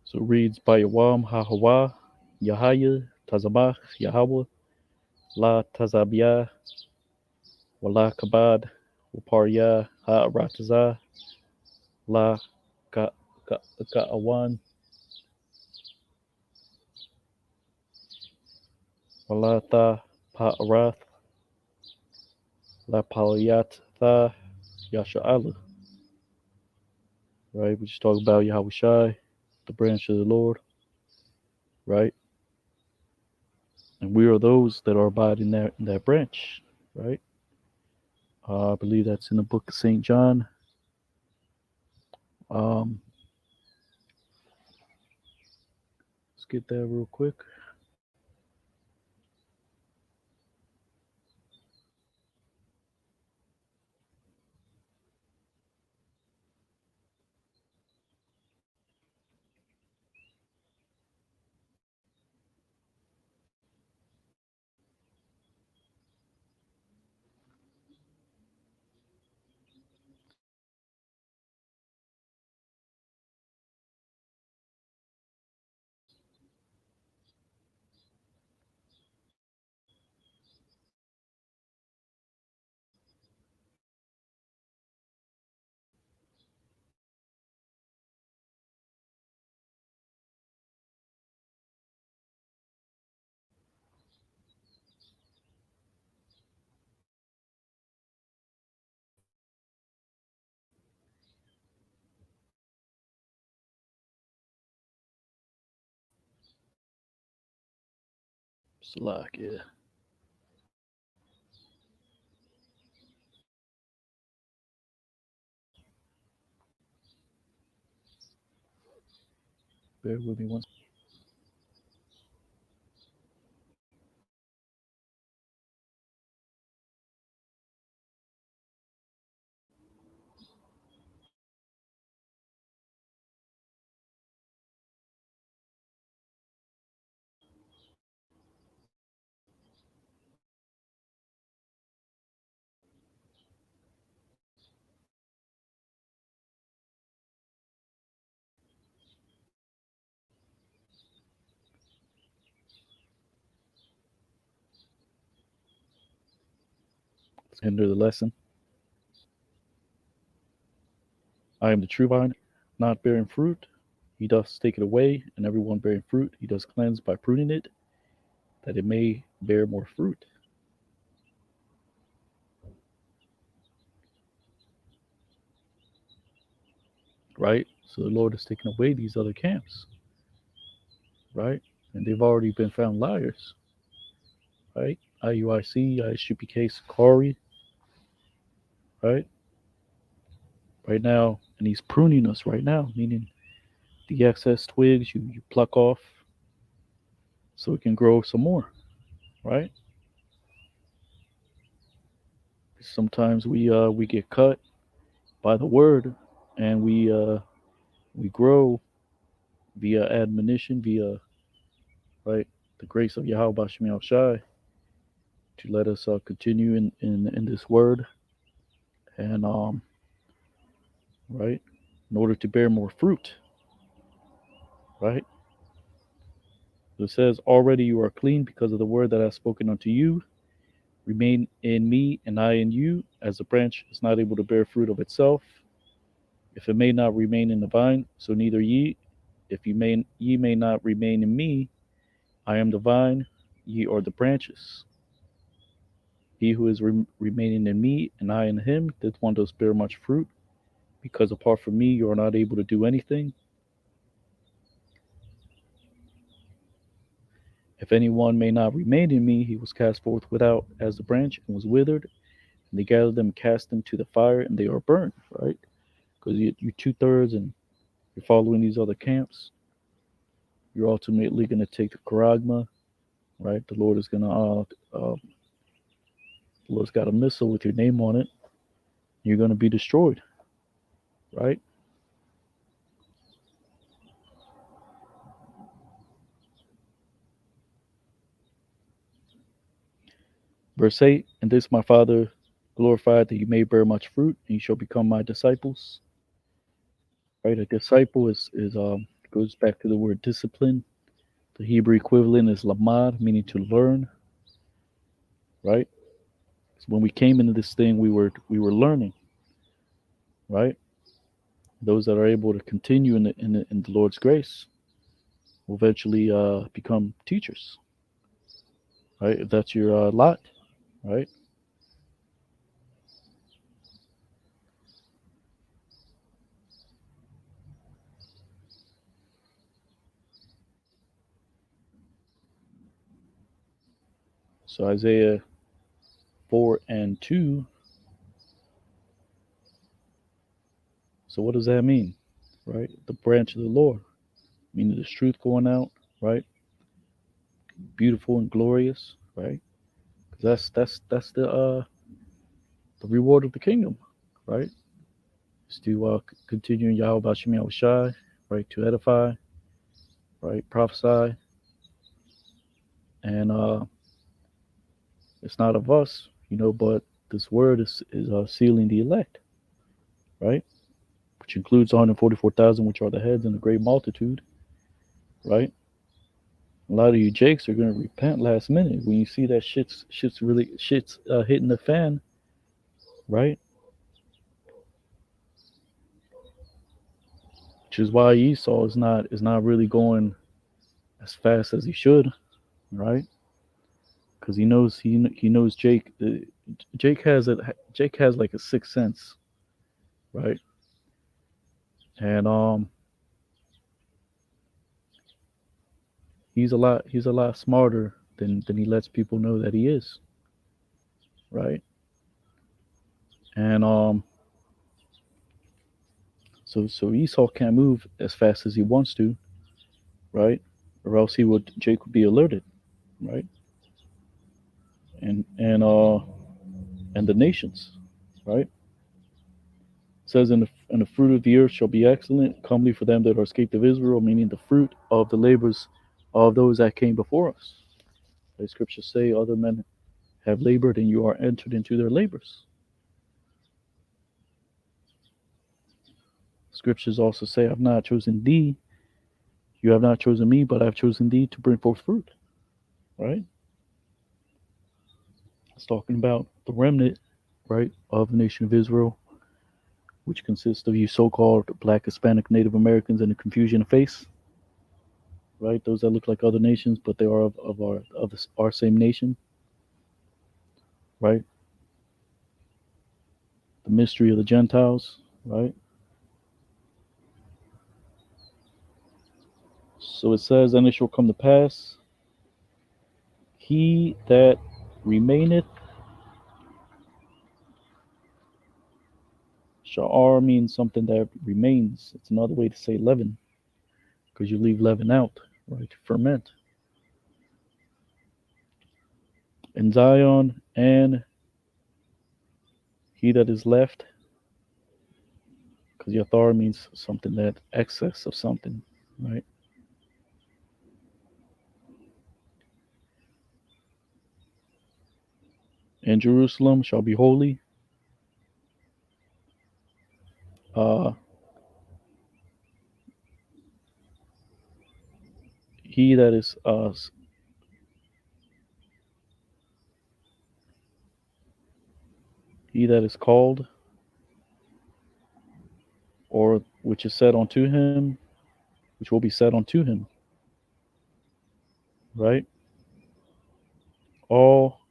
S1: So it reads by Yawam Hahawa, Yahaya, Tazamach, Yahweh, La Tazabiyah, Wala Kabad, Waparya, Ha'arataza, La Ka'awan, Wala Tha Pa'arath, La Paliyat Tha, Yasha'ala. Right? We just talk about Yahweh Shai, the branch of the Lord, right? And we are those that are abiding in that branch, right? I believe that's in the book of St. John. Um, let's get that real quick. Salak, yeah. Bear with me once. Let's enter the lesson. I am the true vine, not bearing fruit. He doth take it away, and everyone bearing fruit, he does cleanse by pruning it, that it may bear more fruit. Right? So the Lord has taken away these other camps, right? And they've already been found liars, right? IUIC, ISUPK, Sakari, right? Right now, and he's pruning us right now, meaning the excess twigs you pluck off so it can grow some more, right? Sometimes we get cut by the word, and we grow via admonition, via right the grace of Yahweh Bashmi Shai to let us continue in this word and right in order to bear more fruit, right? It says, "Already you are clean because of the word that I have spoken unto you. Remain in me, and I in you. As a branch is not able to bear fruit of itself, if it may not remain in the vine, so neither ye. If ye may not remain in me, I am the vine, ye are the branches. He who is remaining in me, and I in him, this one does bear much fruit, because apart from me, you are not able to do anything. If anyone may not remain in me, he was cast forth without as the branch and was withered. And they gathered them, cast them to the fire, and they are burned." Right? Because you 2/3 and you're following these other camps, you're ultimately going to take the charagma, right? The Lord's got a missile with your name on it. You're going to be destroyed, right? Verse 8, "And this my Father glorified, that you may bear much fruit, and you shall become my disciples." Right? A disciple is goes back to the word discipline. The Hebrew equivalent is lamad, meaning to learn, right? So when we came into this thing, we were learning, right? Those that are able to continue in the Lord's grace will eventually become teachers, right? If that's your lot, right? So Isaiah 4:2. So what does that mean, right? The branch of the Lord, meaning there's truth going out, right? Beautiful and glorious, right? That's the reward of the kingdom, right? Is to continue in Yahweh Bashim Yahushai, right? To edify, right? Prophesy, and it's not of us, but this word is sealing the elect, right? Which includes 144,000, which are the heads and a great multitude, right? A lot of you jakes are gonna repent last minute when you see that shit's hitting the fan, right? Which is why Esau is not really going as fast as he should, right? Because he knows Jake. Jake has like a sixth sense, right? And he's a lot smarter then he lets people know that he is, right? And so Esau can't move as fast as he wants to, right? Or else he would Jacob be alerted, right? And and the nations, right? It says and the fruit of the earth shall be excellent, comely for them that are escaped of Israel, meaning the fruit of the labors of those that came before us. The scriptures say other men have labored and you are entered into their labors. Scriptures also say, I've not chosen thee, you have not chosen me, but I've chosen thee to bring forth fruit, right? It's talking about the remnant, right, of the nation of Israel, which consists of you so-called Black, Hispanic, Native Americans, and the confusion of face, right? Those that look like other nations, but they are our same nation, right? The mystery of the Gentiles, right? So it says, and it shall come to pass, he that remaineth, sha'ar means something that remains. It's another way to say leaven, because you leave leaven out, right? To ferment. In Zion, and he that is left, because yathar means something that excess of something, right? And Jerusalem shall be holy. Uh, he that is he that is called, or which is said unto him, which will be said unto him, right? All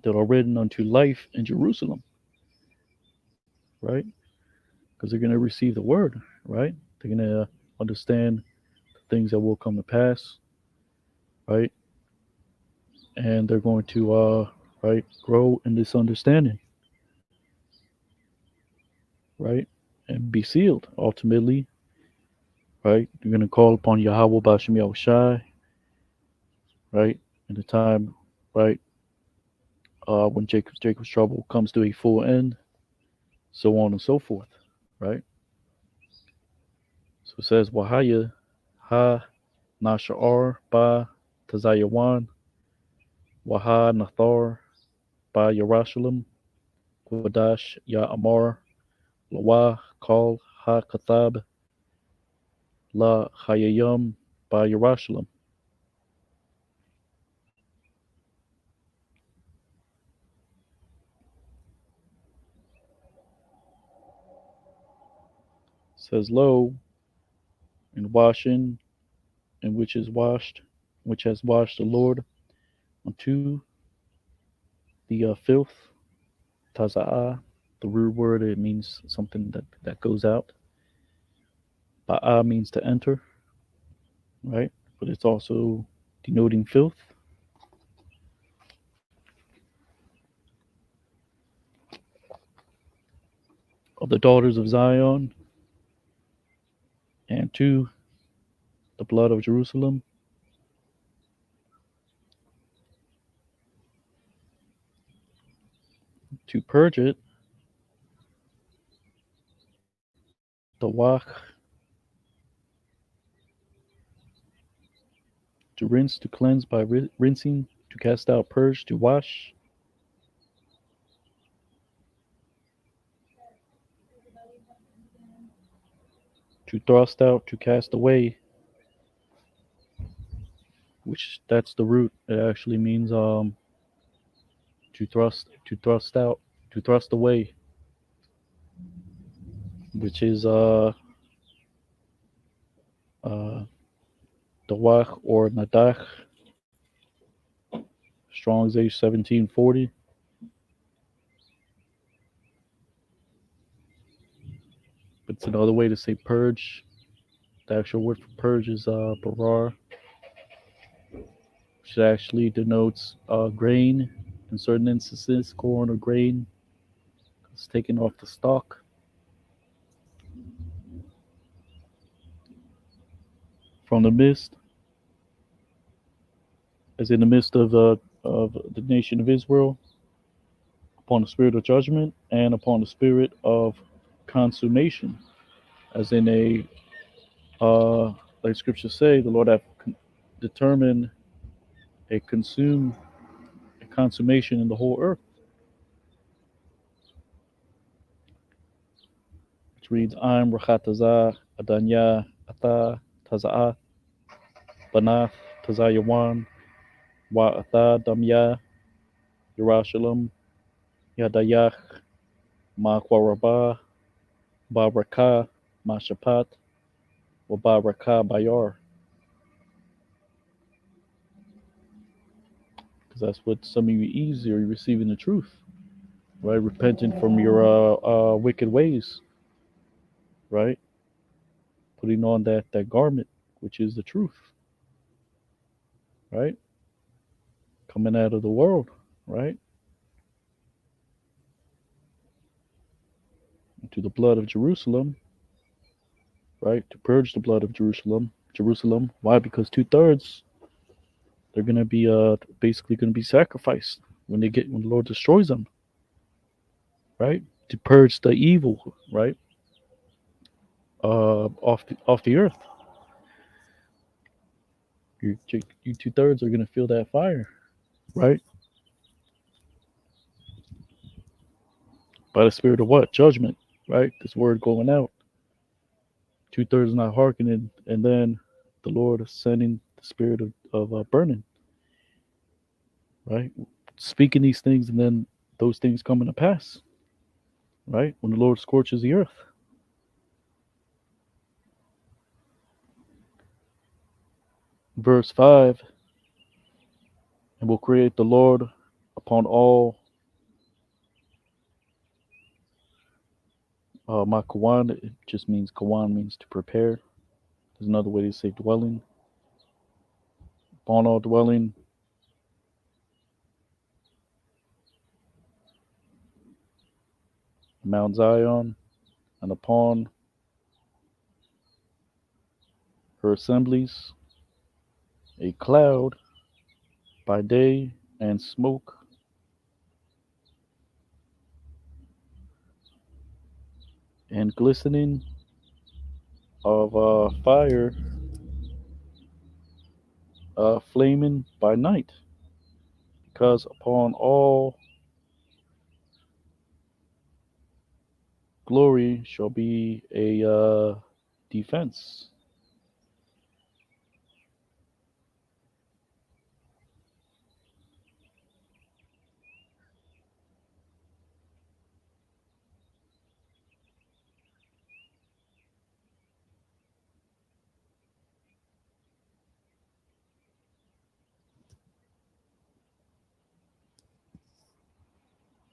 S1: that are written unto life in Jerusalem, right? Because they're going to receive the word, right? They're going to understand the things that will come to pass, right? And they're going to, right, grow in this understanding, right? And be sealed ultimately, right? You're going to call upon Yahweh Bashem Yahushai, right? In the time, right, when Jacob's trouble comes to a full end, so on and so forth, right? So it says, Wahaya ha nashar ba tazayawan waha nathar ba Yerushalayim Quadash ya Amar Lawa Kal ha Kathab la Hayayam ba Yerushalayim. Says lo and washing and which is washed, which has washed the Lord unto the filth taza'ah. The root word, it means something that goes out. Ba'a means to enter, right? But it's also denoting filth of the daughters of Zion, and two, the blood of Jerusalem, to purge it, the wach, to rinse, to cleanse by rinsing, to cast out, purge, to wash, to thrust out, to cast away, which that's the root. It actually means to thrust out, to thrust away, which is uh dawach or nadach, Strong's H 1740. But it's another way to say purge. The actual word for purge is barar, which actually denotes grain in certain instances, corn or grain. It's taken off the stalk. From the mist, as in the midst of the nation of Israel, upon the spirit of judgment and upon the spirit of consummation, as in a like scriptures say, the Lord hath determined a consummation in the whole earth, which reads, I'm Rachatazah Adanya Ata Taza'ah Banath Tazayawan Wa Ata Damya Yerushalayim Yadayach Ma Kwaraba Baraka Mashapat Wa Baraka Bayar. Because that's what some of you easy, are receiving the truth, right? Repenting from your wicked ways, right? Putting on that garment, which is the truth, right? Coming out of the world, right? To the blood of Jerusalem, right? To purge the blood of Jerusalem. Jerusalem. Why? Because 2/3 they're gonna be basically gonna be sacrificed when when the Lord destroys them, right? To purge the evil, right? Off the earth. You 2/3 are gonna feel that fire, right? By the spirit of what? Judgment, right? This word going out. 2/3 not hearkening, and then the Lord is sending the spirit of burning, right? Speaking these things, and then those things coming to pass, right? When the Lord scorches the earth. Verse 5, and will create the Lord upon all Makawan. It just means Kawan means to prepare. There's another way to say dwelling. Upon all dwelling, Mount Zion, and upon her assemblies, a cloud by day and smoke and glistening of fire flaming by night, because upon all glory shall be a defense.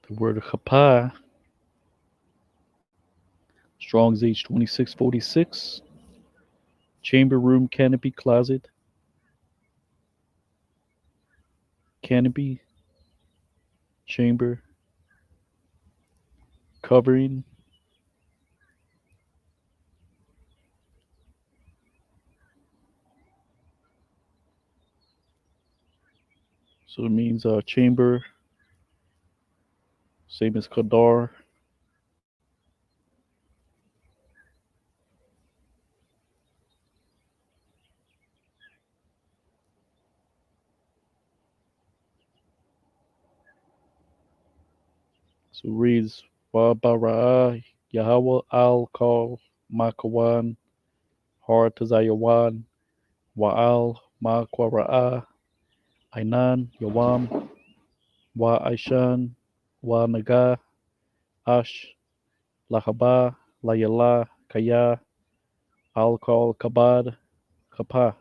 S1: The word chapah, Strong's H 2646, chamber room, canopy, closet, canopy, chamber, covering, so it means chamber, same as kadar, so it reads wa bara Yahweh al kal makawan har tazayawan wa al makwara ainan yawam wa aishan wa naga ash lahaba layala kaya al kal kabad kapa.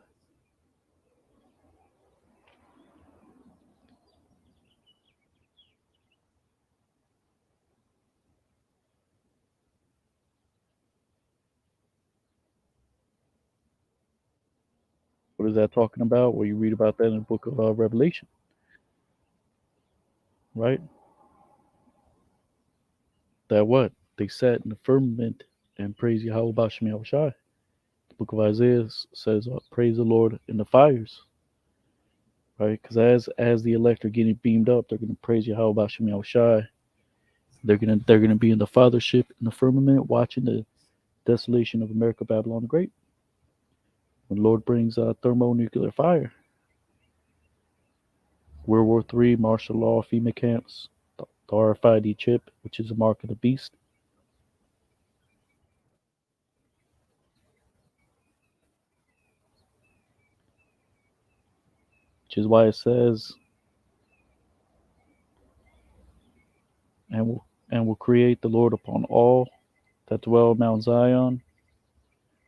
S1: What is that talking about? Well, you read about that in the book of Revelation, right? That what? They sat in the firmament and praise Yahweh Bashem Yahushai. The book of Isaiah says, praise the Lord in the fires, right? Because as the elect are getting beamed up, they're going to praise Yahweh Bashem Yahushai. They're gonna be in the fathership in the firmament, watching the desolation of America, Babylon the Great. When the Lord brings thermonuclear fire, World War III, martial law, FEMA camps, the RFID chip, which is a mark of the beast, which is why it says, and will create the Lord upon all that dwell in Mount Zion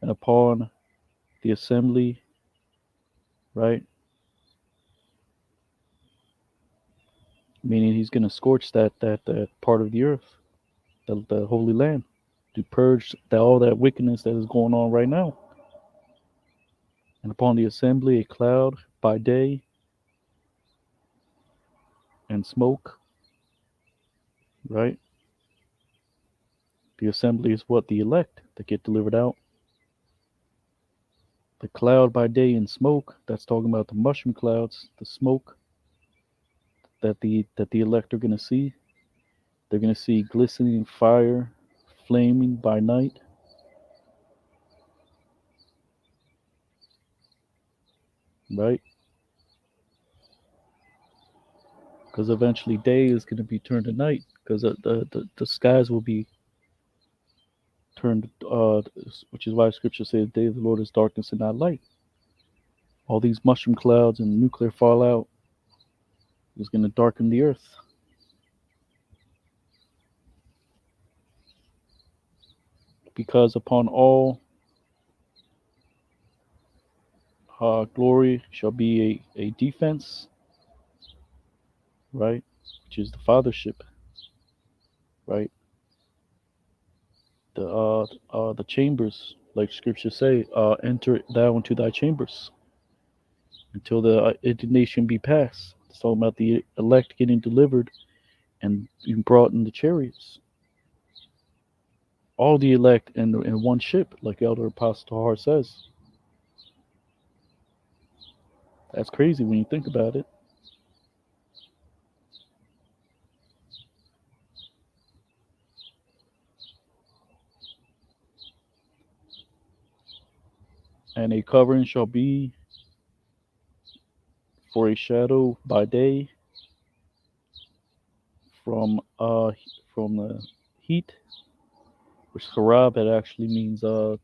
S1: and upon the assembly, right? Meaning he's going to scorch that part of the earth, the Holy Land, to purge all that wickedness that is going on right now. And upon the assembly, a cloud by day and smoke, right? The assembly is what? The elect that get delivered out. The cloud by day and smoke, that's talking about the mushroom clouds, the smoke that the elect are going to see. They're going to see glistening fire, flaming by night, right? Because eventually day is going to be turned to night, because the skies will be turned, which is why Scripture says, "The day of the Lord is darkness and not light." All these mushroom clouds and nuclear fallout is going to darken the earth. Because upon all glory shall be a defense, right? Which is the fathership, right? The chambers, like Scripture say, enter thou into thy chambers until the indignation be passed. It's talking about the elect getting delivered and being brought in the chariots. All the elect in one ship, like Elder Apostle Tahar says. That's crazy when you think about it. And a covering shall be for a shadow by day from uh from the heat, which Harab, it actually means to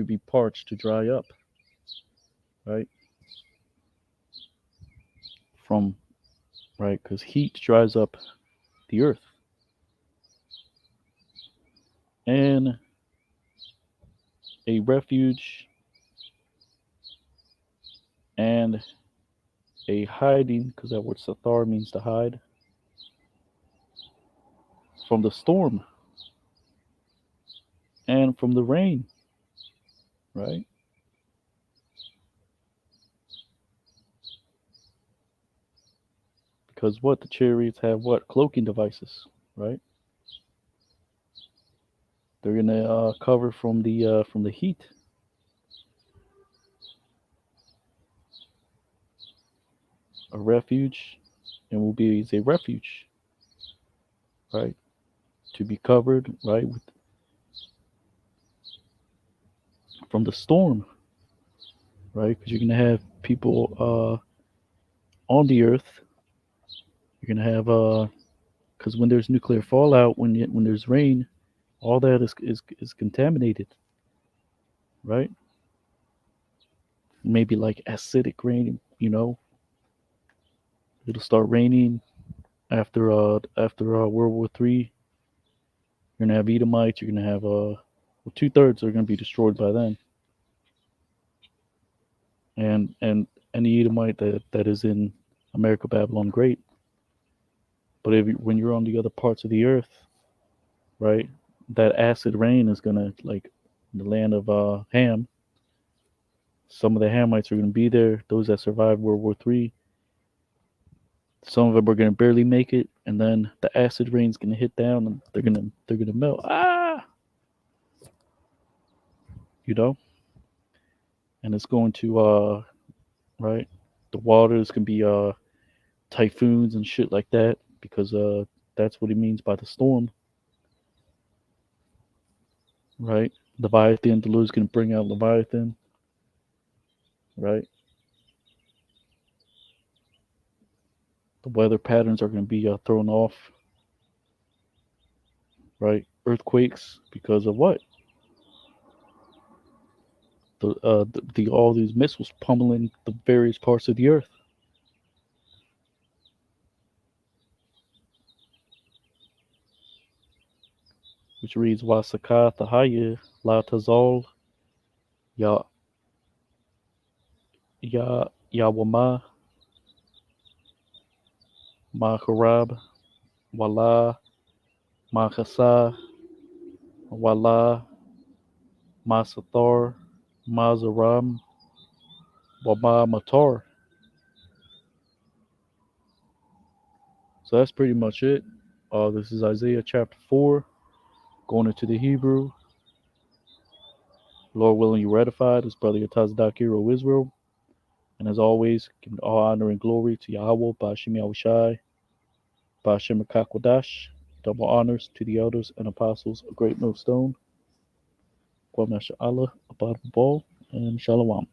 S1: be parched, to dry up, right? From right, because heat dries up the earth, and a refuge and a hiding, because that word sathar means to hide from the storm and from the rain, right? Because what, the chariots have what, cloaking devices, right? They're gonna cover from the heat. A refuge, and will be as a refuge, right? To be covered, right, from the storm, right? Because you're gonna have people on the earth. You're gonna have because when there's nuclear fallout, when there's rain, all that is contaminated, right? Maybe like acidic rain, it'll start raining after World War III. You're gonna have Edomites. You're gonna have well, 2/3 are gonna be destroyed by then, and any Edomite that is in America, Babylon, great. But when you're on the other parts of the earth, right, that acid rain is gonna, like the land of Ham, Some of the Hamites are going to be there. Those that survived World War III, some of them are going to barely make it, and then the acid rain's going to hit down, and they're gonna melt. You know, and it's going to right. The waters can be typhoons and shit like that because that's what he means by the storm, right? Leviathan, the Lord's going to bring out Leviathan, right? The weather patterns are going to be thrown off, right? Earthquakes because of what? The all these missiles pummeling the various parts of the earth, which reads Wasaka Thahaya La Tazal Ya Yawama Maharab Wala Mahasa Wala Masathar Mazaram Wama Matar. So that's pretty much it. This is Isaiah chapter 4, going into the Hebrew. Lord willing, you ratified. This brother Yatazdak, hero of Israel. And as always, giving all honor and glory to Yahweh, Ba'ashim Yahushai, Ba'ashim Akakwadash. Double honors to the elders and apostles of Great Millstone. Kwame Allah, Abad Ball, and Shalom.